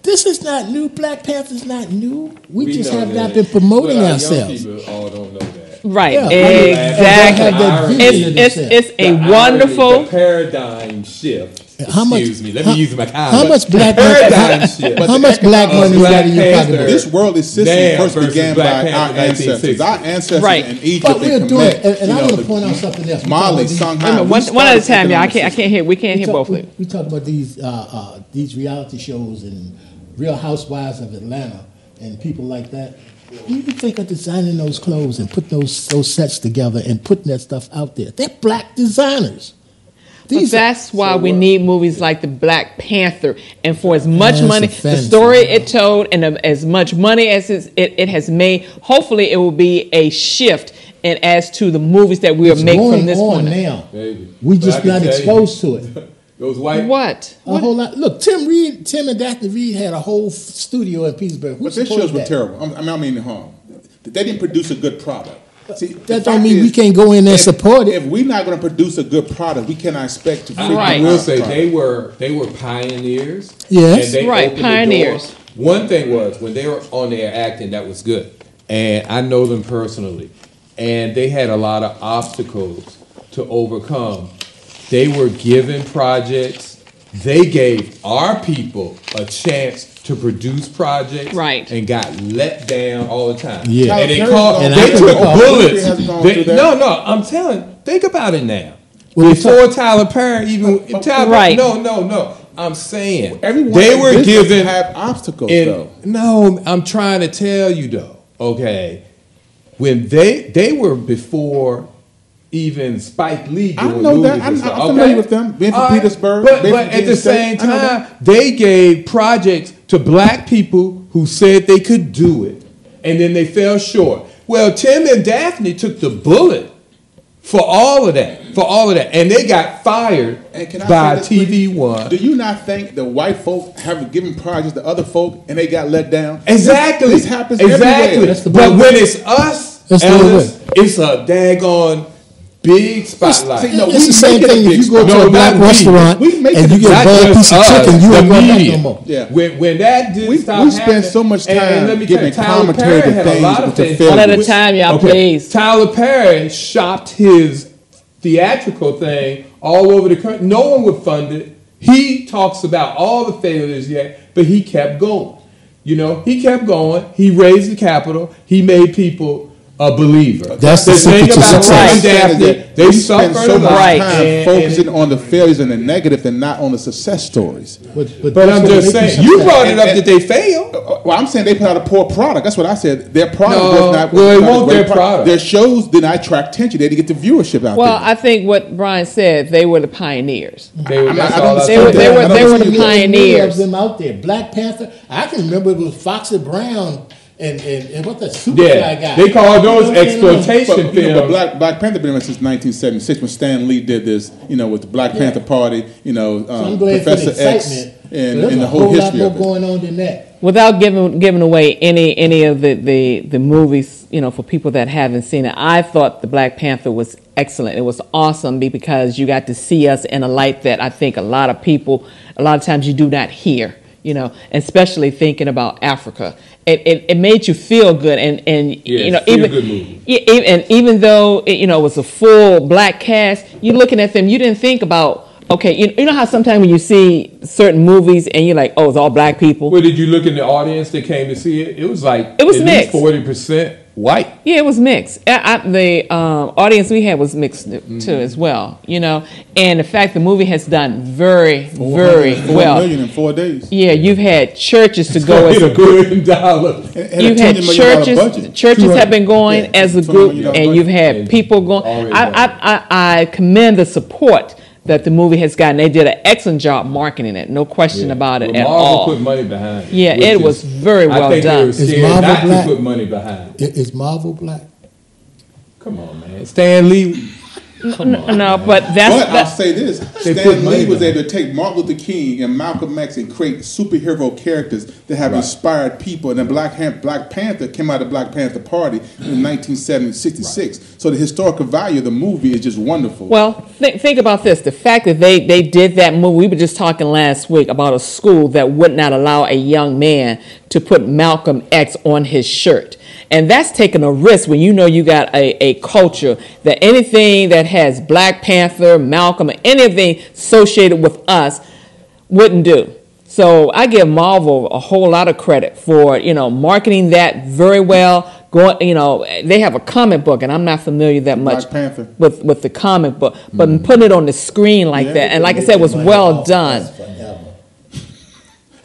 this is not new. Black Panther's not new. We just have not been promoting ourselves. Young people all don't know that. Right, Yeah. exactly. It's a wonderful the paradigm shift. Excuse me. Let me use my time. How much black paradigm shift? How much black money you got in your pocket? This worldly system first began by our ancestors. Our ancestors in Egypt. But we're doing it, and I want to point out something else. Mali, Songhai. One at a time, y'all. I can't hear. We can't hear both of them. We talk about these reality shows and Real Housewives of Atlanta and people like that. You think of designing those clothes and put those sets together and putting that stuff out there. They're black designers. That's why we need movies like the Black Panther, and for as much money, the story it told, and as much money as it has made, hopefully it will be a shift. And as to the movies that we are making from this point now, we just not exposed to it. Those white what? A whole lot. Look, Tim and Daphne Reed had a whole studio in Petersburg. But their shows were terrible. I mean harm. They didn't produce a good product. See, that don't mean we can't go in there and support it. If we're not going to produce a good product, we cannot expect to. I will say they were pioneers. Yes, and right, pioneers. One thing was when they were on there acting, that was good, and I know them personally, and they had a lot of obstacles to overcome. They were given projects. They gave our people a chance to produce projects, right, and got let down all the time. Yeah, and they took bullets. I'm telling. Think about it now. Before Tyler Perry, right? No. I'm saying everyone they were given have obstacles. Though. No, I'm trying to tell you though. Okay, when they were before. Even Spike Lee doing I know that. movies I'm familiar with them. Being from Petersburg. But at the same time, they gave projects to black people who said they could do it. And then they fell short. Well, Tim and Daphne took the bullet for all of that. And they got fired by TV One. Do you not think the white folk have given projects to other folk and they got let down? Exactly. This happens everywhere. But when it's us, it's a daggone big spotlight. It's the same thing if you go to a black restaurant and you get a bad piece of chicken, you ain't going back no more. Yeah. When that did stop we spend so much time giving commentary to things. One at a time, y'all, please. Tyler Perry shopped his theatrical thing all over the country. No one would fund it. He talks about all the failures yet, but he kept going. He kept going. He raised the capital. He made people a believer. That's the thing about Daphne. They we spend suffered so much right. time focusing on the failures and the negative and not on the success stories. But I'm just saying, you brought it up that they failed. Well, I'm saying they put out a poor product. That's what I said. Their product was not. Well, it not won't a their great product. Their shows did not attract attention. They didn't get the viewership out Well, there. I think what Brian said, they were the pioneers. They were the pioneers. Of them out there. Black Panther. I can remember it was Foxy Brown and what that super guy. They called those exploitation films. But Black Panther been around since 1976 when Stan Lee did this. With the Black Panther Party. So I'm glad Professor for the X excitement. and There's the a whole whole lot history more of it. going on than that. Without giving away any of the movies, for people that haven't seen it, I thought the Black Panther was excellent. It was awesome because you got to see us in a light that I think a lot of times you do not hear. Especially thinking about Africa, it made you feel good, and even good movie. Even though it was a full black cast, you're looking at them, you didn't think about. Okay, you know how sometimes when you see certain movies and you're like, oh, it's all black people. Well, did you look in the audience that came to see it? It was like it was at mixed. least 40% white. Yeah, it was mixed. The audience we had was mixed too as well. And the fact the movie has done very, very well. 4 million in 4 days. Yeah, you've had churches to go as a group. You've had churches have been going as a group, and you've had people going. I commend the support that the movie has gotten. They did an excellent job marketing it, no question about it at Marvel all. put money behind it. Yeah, it was very well I think done. They were scared not to put money behind it. Is Marvel black? Come on, man. Stan Lee. No, but I'll say this: Stan Lee was able to take Martin Luther King and Malcolm X and create superhero characters that have inspired people. And then Black Panther came out of Black Panther Party in 1966. So the historical value of the movie is just wonderful. Well, think about this: the fact that they did that movie. We were just talking last week about a school that would not allow a young man to put Malcolm X on his shirt. And that's taking a risk when you got a culture that anything that has Black Panther, Malcolm, anything associated with us wouldn't do. So I give Marvel a whole lot of credit for, marketing that very well. They have a comic book, and I'm not familiar that much with the comic book, but putting it on the screen like that, and like I said, was well done.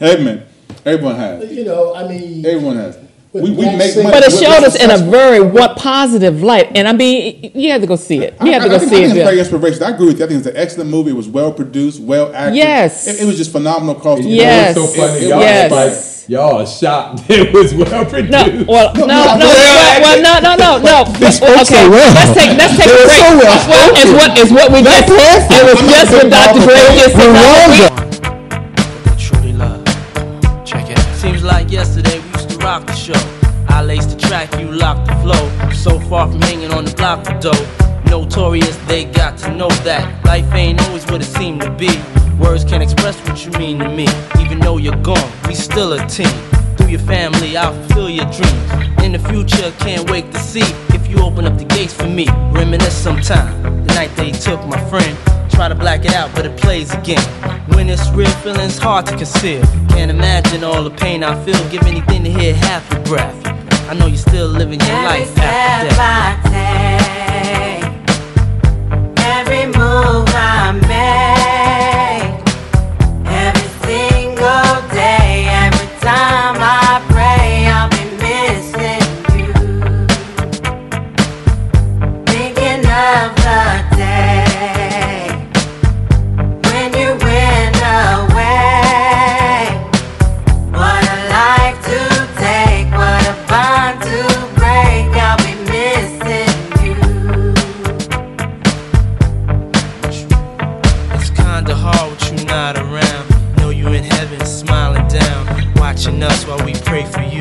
Amen. Everyone has. Everyone has. We make money. But it showed us in a very positive light, and you have to go see it. You have to go see it. I think inspiration. I agree with you. I think it's an excellent movie. It was well produced, well acted. Yes, it was just phenomenal. Across the yes, it was so funny. Y'all are shocked. It was well produced. No. Okay, let's take a break. Well, is what we just said. It was just what Dr. Gray just said. Truly love. Check it out. Seems like yesterday we used to rock the show. I laced the track, you locked the flow. So far from hanging on the block for dough. Notorious, they got to know that life ain't always what it seemed to be. Words can't express what you mean to me. Even though you're gone, we still a team. Through your family, I'll fulfill your dreams. In the future, can't wait to see if you open up the gates for me. Reminisce sometime, the night they took my friend. Try to black it out, but it plays again. When it's real, feeling's hard to conceal. Can't imagine all the pain I feel. Give anything to hear half your breath. I know you're still living your life after death. Every move I make, every single day, every time I pray, I'll be missing you. Thinking of the day when you went away. What a life to take, what a bond to break. I'll be missing you. It's kinda hard with you not around. Know you in heaven smiling down, watching us while we pray for you.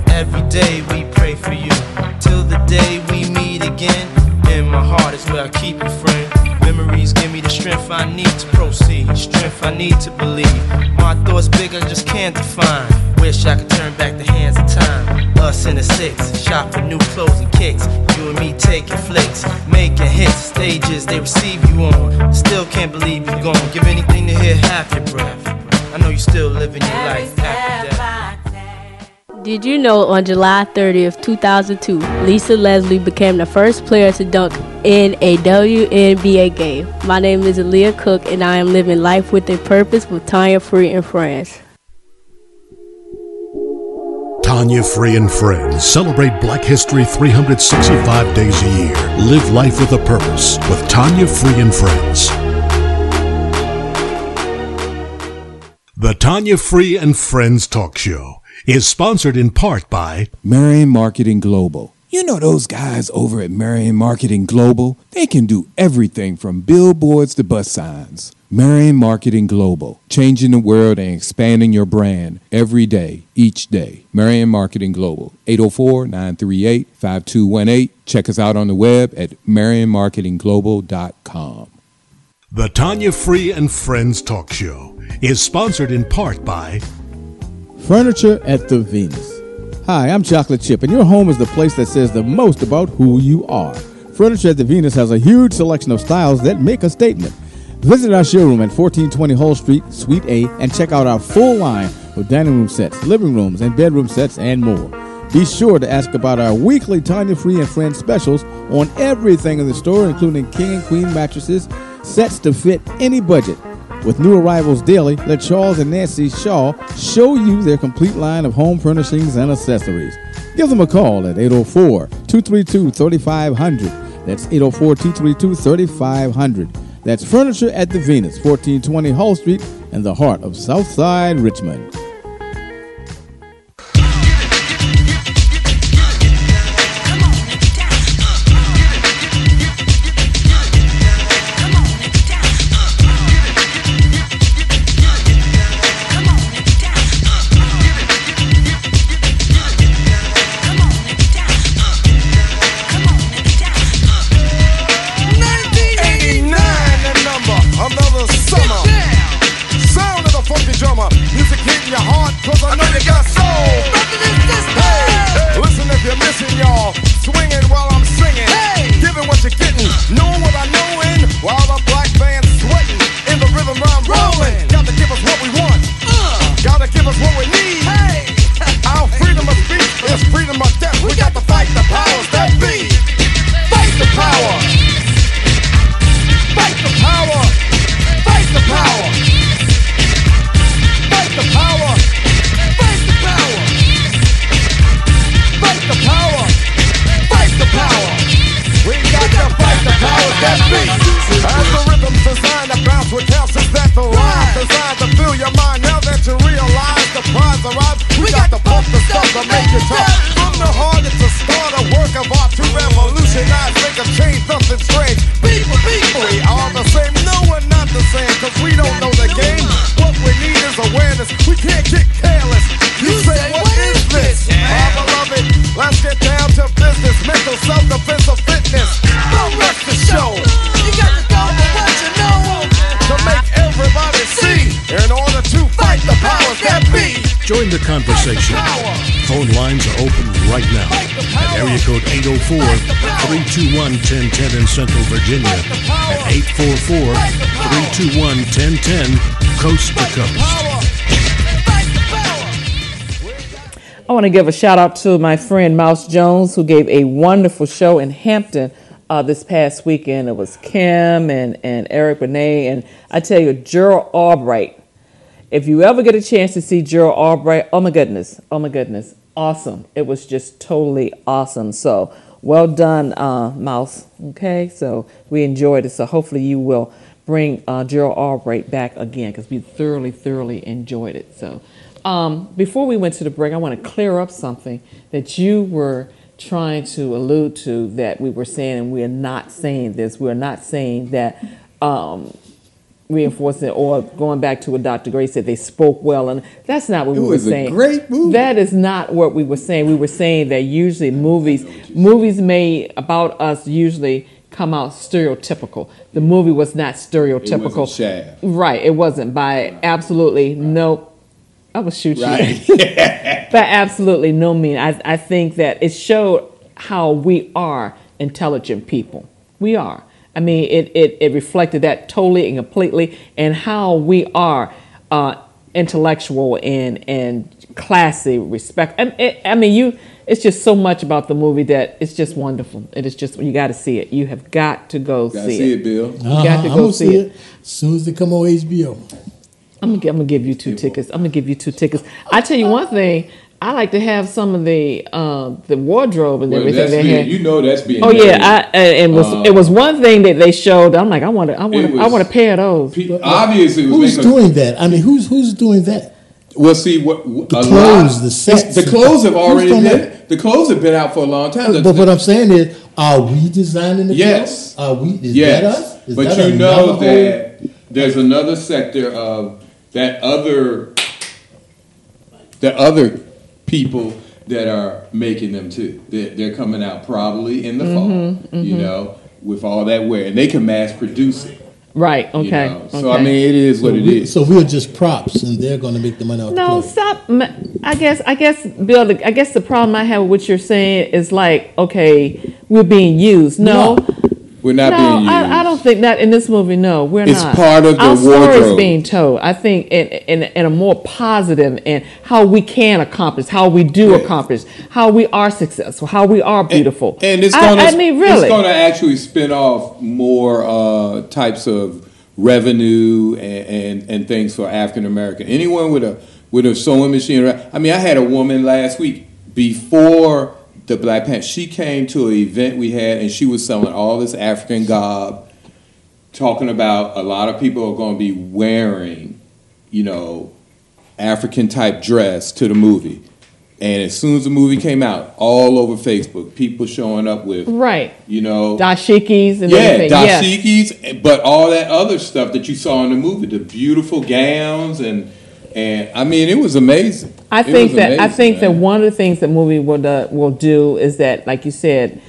Every day we pray for you, till the day we meet again. In my heart is where I keep you, friend. Memories give me the strength I need to proceed, strength I need to believe. My thoughts big, I just can't define. Wish I could turn back the hands of time. Us in the six, shop for new clothes and kicks. You and me taking flicks, making hits, stages they receive you on. Still can't believe you're gone. Give anything to hear half your breath. I know you still living your life after death. Did you know on July 30th, 2002, Lisa Leslie became the first player to dunk in a WNBA game? My name is Aaliyah Cook, and I am living life with a purpose with Tanya Free and Friends. Tanya Free and Friends celebrate Black History 365 days a year. Live life with a purpose with Tanya Free and Friends. The Tanya Free and Friends Talk Show is sponsored in part by Marion Marketing Global. You know those guys over at Marion Marketing Global? They can do everything from billboards to bus signs. Marion Marketing Global, changing the world and expanding your brand every day, each day. Marion Marketing Global, 804-938-5218. Check us out on the web at marionmarketingglobal.com. The Tanya Free and Friends Talk Show is sponsored in part by Furniture at the Venus. Hi, I'm Chocolate Chip, and your home is the place that says the most about who you are. Furniture at the Venus has a huge selection of styles that make a statement. Visit our showroom at 1420 Hull Street, Suite A, and check out our full line of dining room sets, living rooms, and bedroom sets, and more. Be sure to ask about our weekly Tanya Free and Friends specials on everything in the store, including king and queen mattresses, sets to fit any budget. With new arrivals daily, let Charles and Nancy Shaw show you their complete line of home furnishings and accessories. Give them a call at 804-232-3500. That's 804-232-3500. That's Furniture at the Venus, 1420 Hull Street, in the heart of Southside Richmond. Join the conversation. Phone lines are open right now at area code 804-321-1010 in Central Virginia and 844-321-1010 coast to coast. I want to give a shout out to my friend Mouse Jones, who gave a wonderful show in Hampton this past weekend. It was Kim and Eric Benet, and I tell you, Gerald Albright. If you ever get a chance to see Gerald Albright, oh my goodness, awesome. It was just totally awesome. So well done, Mouse. Okay, so we enjoyed it. So hopefully you will bring Gerald Albright back again, because we thoroughly enjoyed it. So before we went to the break, I want to clear up something that you were trying to allude to, that we were saying, and we're not saying this. We're not saying that reinforcing or going back to what Dr. Gray said, they spoke well, and that's not what we were saying. It was a great movie. That is not what we were saying. We were saying that usually movies made about us usually come out stereotypical. The movie was not stereotypical. It wasn't Shaft. Right, it wasn't. By absolutely no, I will shoot you. By absolutely no means. I think that it showed how we are intelligent people. We are. I mean, it reflected that totally and completely, and how we are intellectual and classy, respect. It's just so much about the movie that it's just wonderful. It is just, you got to see it. You have got to go see it. Bill. You got to go see it. As soon as they come on HBO. I'm gonna give you 2 tickets. I tell you one thing. I like to have some of the wardrobe and everything they had. You know that's being. Oh yeah, it was one thing that they showed. I'm like, I want a pair of those. Obviously, who's doing that? I mean, who's doing that? Well, see what the clothes, the sets. The clothes have already been. The clothes have been out for a long time. But what I'm saying is, are we designing the yes. clothes? Are we? Is yes. that us? Is but that you know that there's another sector of that other people that are making them too. They're coming out probably in the fall, you know, with all that wear, and they can mass produce it. Right. Okay. You know? So I mean, it is what it is. So we're just props, and they're going to make the money off. No, the stop. I guess, Bill. I guess the problem I have with what you're saying is like, okay, we're being used. No. We're not being used. I don't think that in this movie. No, we're it's not. It's part of the Our wardrobe. story is being told. I think in a more positive and how we can accomplish, how we do accomplish, how we are successful, how we are beautiful. And it's going it's going to actually spin off more types of revenue and things for African American. Anyone with a sewing machine. I mean, I had a woman last week before the Black Panther. She came to an event we had, and she was selling all this African garb, talking about a lot of people are going to be wearing, you know, African type dress to the movie. And as soon as the movie came out, all over Facebook, people showing up with, you know, dashikis and everything. Dashikis, but all that other stuff that you saw in the movie, the beautiful gowns and I mean, it was amazing. I think that one of the things that movie will do is that, like you said,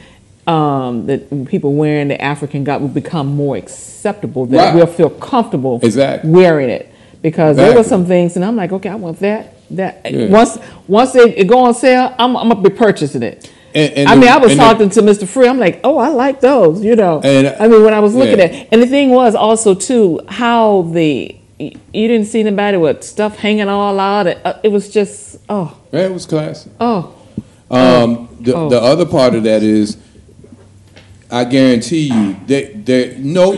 that people wearing the African garb will become more acceptable. That we'll feel comfortable wearing it, because there were some things, and I'm like, okay, I want that. Once it go on sale, I'm gonna be purchasing it. I was talking to Mr. Free. I'm like, oh, I like those. You know, when I was looking at, and the thing was also too how you didn't see anybody with stuff hanging all out. It was just, it was classy. The other part of that is, I guarantee you,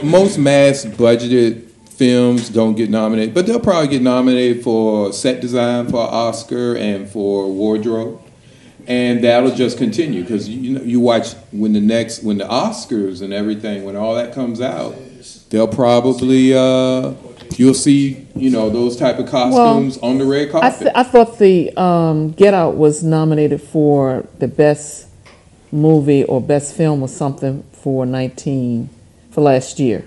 most mass budgeted films don't get nominated, but they'll probably get nominated for set design for Oscar and for wardrobe, and that'll just continue because you watch when the Oscars and everything, when all that comes out, they'll probably you'll see those type of costumes on the red carpet. I thought the Get Out was nominated for the best movie or best film or something for last year.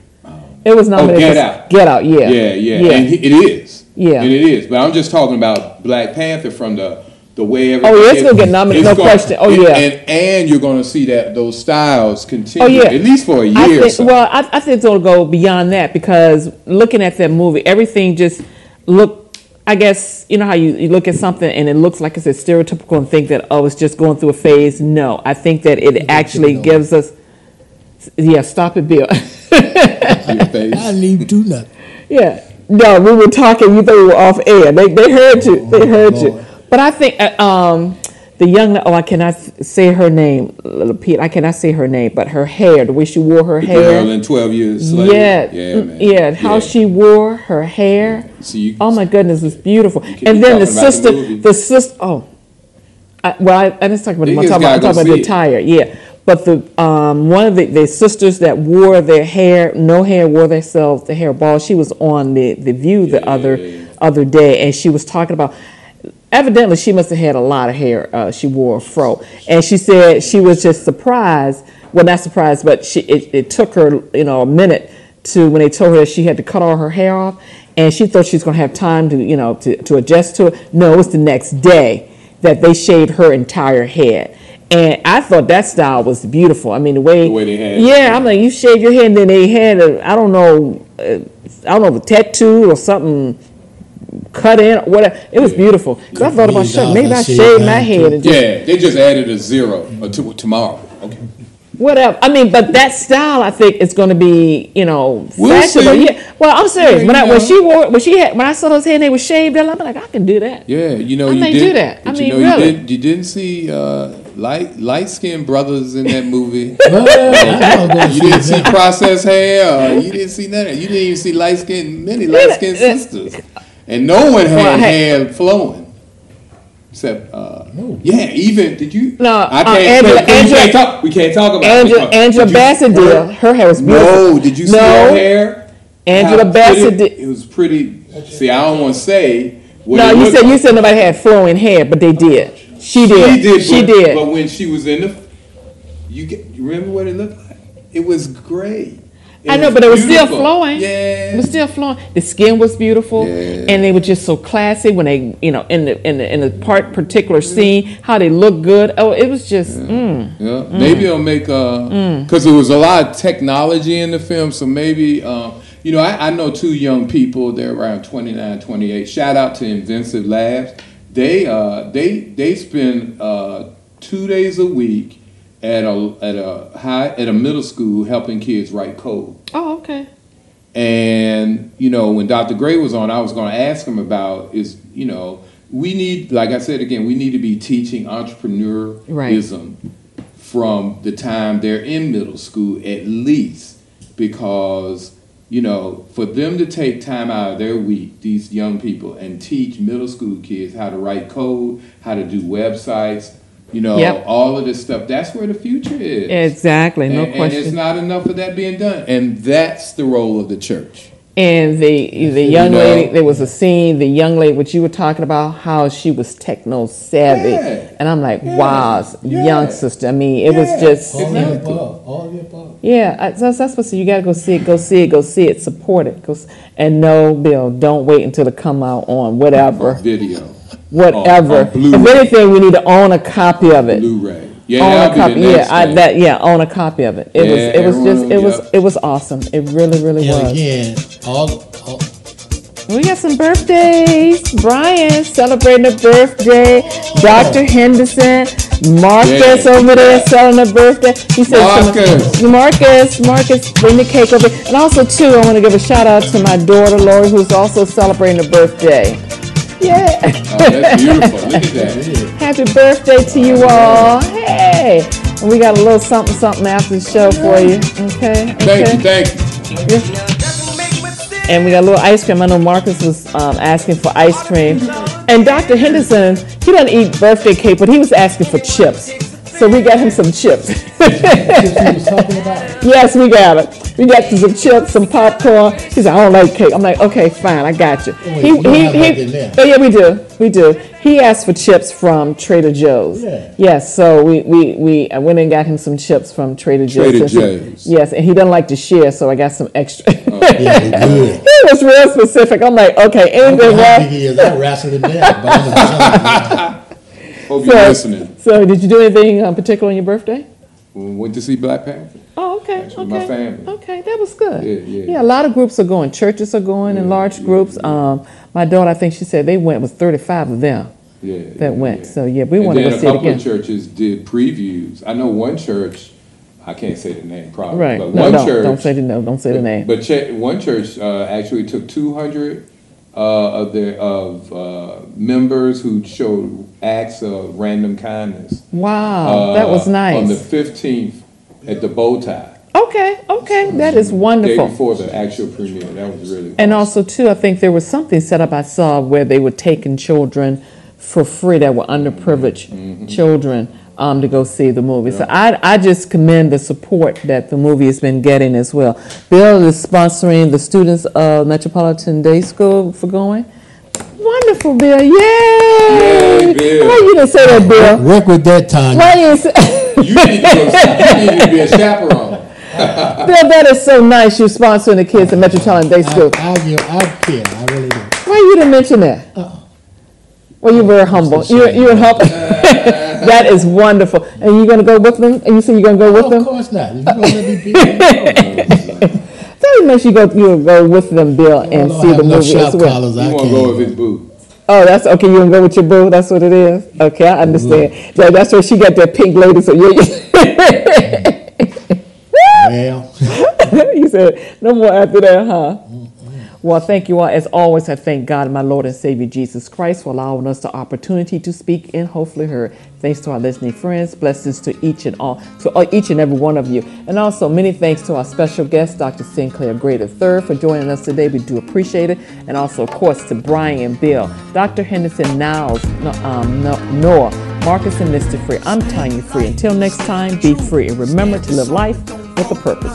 It was nominated. Get Out. Get Out, yeah. Yeah. And it is. Yeah. And it is. But I'm just talking about Black Panther from the way everything. Oh, yeah, it's going to get nominated, no question. Oh, yeah. And you're going to see those styles continue, oh, yeah. at least for a year or so. Well, I think it's going to go beyond that, because looking at that movie, everything just looked, I guess, you know how you look at something and it looks like it's a stereotypical and think that, it's just going through a phase. No, I think that it actually gives us, stop it, Bill. I didn't even do nothing. Yeah. No, we were talking, you thought we were off air. They heard you. They heard you. But I think the young, I cannot say her name, Pete. I cannot say her name, but her hair, the way she wore her hair. Girl in 12 Years Slave. Yeah, how she wore her hair. Oh my goodness, it was beautiful. And then the sister. I didn't talk about the. I'm talking about the attire. Yeah. But the one of the sisters that wore their hair, wore themselves the hair ball. She was on the View the other day, and she was talking about. Evidently, she must have had a lot of hair. She wore a fro, and she said she was just surprised. Well, not surprised, but it took her a minute when they told her that she had to cut all her hair off, and she thought she was going to have time to adjust to it. No, it was the next day that they shaved her entire head. And I thought that style was beautiful. I mean, the way they had it. Yeah, I'm like, you shave your head, and then they had I don't know, a tattoo or something cut in, whatever. It was beautiful. So I thought about maybe I shave my head. And they just added a zero to tomorrow. Okay. Whatever. I mean, but that style, I think, is going to be, We'll fashionable. see. Yeah. Well, I'm serious. Yeah, When I saw those hair and they were shaved, I'm like, I can do that. Yeah, I may do that. But I mean, really. really. You didn't see light skinned brothers in that movie. You didn't see processed hair. You didn't see none of that. You didn't even see light skinned sisters, and no one had hair flowing. Except, even did you? No, I can't talk. We can't talk about it. Angela Bassett did. Her hair was beautiful. No, did you see her hair? Angela Bassett did. It was pretty. See, I don't want to say. No, you said nobody had flowing hair, but they did. She did. But when she was in you remember what it looked like? It was great. I know, but it was still beautiful. flowing. Yeah, it was still flowing. The skin was beautiful, and they were just so classy when they, in the particular scene, how they looked good. Oh, it was just. Maybe it'll make because there was a lot of technology in the film, so maybe I know two young people. They're around 29, 28. Shout out to Inventive Labs. They spend 2 days a week at a middle school helping kids write code. Oh, okay. And when Dr. Gray was on, I was going to ask him about we need, like I said again, we need to be teaching entrepreneurism from the time they're in middle school at least, because for them to take time out of their week, these young people, and teach middle school kids how to write code, how to do websites, all of this stuff, that's where the future is. Exactly, no question. And it's not enough of that being done. And that's the role of the church. And the young lady, there was a scene, the young lady, which you were talking about, how she was techno savvy. Yeah. And I'm like, wow, young sister. I mean, it was just. All the above. Yeah, that's what you got to go see it, support it. And no, Bill, don't wait until it come out on whatever. Video. Whatever. If anything, we need to own a copy of it. Blu-ray. Own a copy. Own a copy of it. It was awesome. It really, really was. Again, we got some birthdays. Brian celebrating a birthday. Dr. Henderson. Marcus over there celebrating a birthday. He said, Marcus, bring the cake over. And also, too, I want to give a shout out to my daughter, Lori, who's also celebrating a birthday. Yeah. Oh, that's beautiful. Look at that. Happy birthday to you all. Hey. And we got a little something after the show for you. Okay? Thank you. Yeah. And we got a little ice cream. I know Marcus was asking for ice cream. And Dr. Henderson, he doesn't eat birthday cake, but he was asking for chips. So we got him some chips. Yes, we got it. We got some chips, some popcorn. He said, I don't like cake. I'm like, okay, fine, I got you. Yeah, we do. He asked for chips from Trader Joe's. Yeah. Yes, so we went and got him some chips from Trader Joe's. Yes, and he doesn't like to share, so I got some extra. Yeah, good. He was real specific. I'm like, okay, anything wrong? I wrestled him down, but I'm Hope you're listening. So, did you do anything particular on your birthday? Went to see Black Panther. Oh, okay. With my family. Okay, that was good. Yeah. A lot of groups are going. Churches are going in large groups. My daughter, I think she said they went with 35 of them. That went. So we want to go see it again. A couple of churches did previews. I know one church. I can't say the name probably. Right. But church. Don't say the name. But one church actually took 200 of members who showed acts of random kindness. Wow, that was nice. On the 15th at the Bow Tie. Okay, that is wonderful. Day before the actual premiere, that was really. And also too, I think there was something set up I saw where they were taking children for free that were underprivileged children to go see the movie. So I just commend the support that the movie has been getting as well. Bill is sponsoring the students of Metropolitan Day School for going. Wonderful, Bill. Yay, Bill. Why you didn't say that, Bill? Work with that, Tanya. Why you didn't say you need to be a chaperone. Bill, that is so nice. You're sponsoring the kids at Metropolitan Day School. I care. I really do. Why you didn't mention that? Well, you're very humble. You're humble. That is wonderful. And you're going to go with them? And you say you're going to go with them? Of course not. You're going to let me be. Tell me you'll go with them, Bill, and see the movie as well. You want to go with his boo. Oh, that's okay. You want to go with your boo? That's what it is? Okay, I understand. That's where she got that pink lady. So Well, he said, no more after that, huh? Well, thank you all. As always, I thank God, my Lord and Savior Jesus Christ, for allowing us the opportunity to speak and hopefully heard. Thanks to our listening friends. Blessings to each and every one of you. And also, many thanks to our special guest, Dr. Sinclair Gray III, for joining us today. We do appreciate it. And also, of course, to Brian and Bill, Dr. Henderson, Niles, Noah, Marcus, and Mr. Free. I'm Tanya Free. Until next time, be free. And remember to live life with a purpose.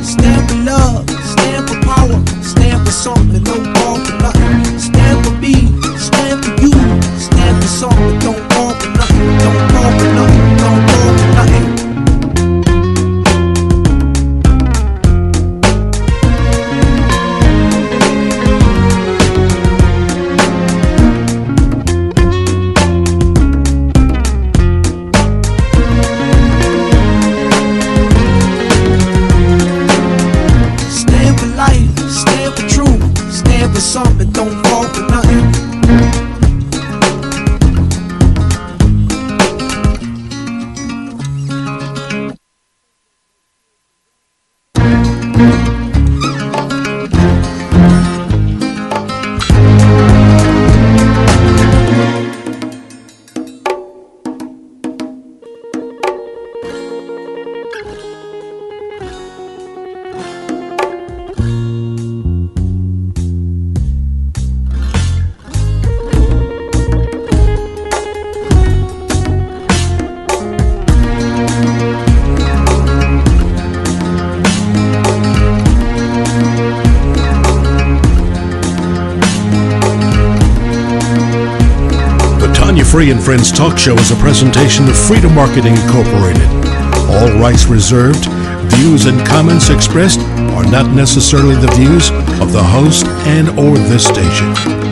Stand for love, stand for power, stand for something, don't fall for nothing. Stand for me, stand for you, stand for something, don't fall for nothing, don't fall for nothing, don't fall for nothing. Something don't fall for nothing. Free and Friends Talk Show is a presentation of Freedom Marketing Incorporated. All rights reserved. Views and comments expressed are not necessarily the views of the host and or this station.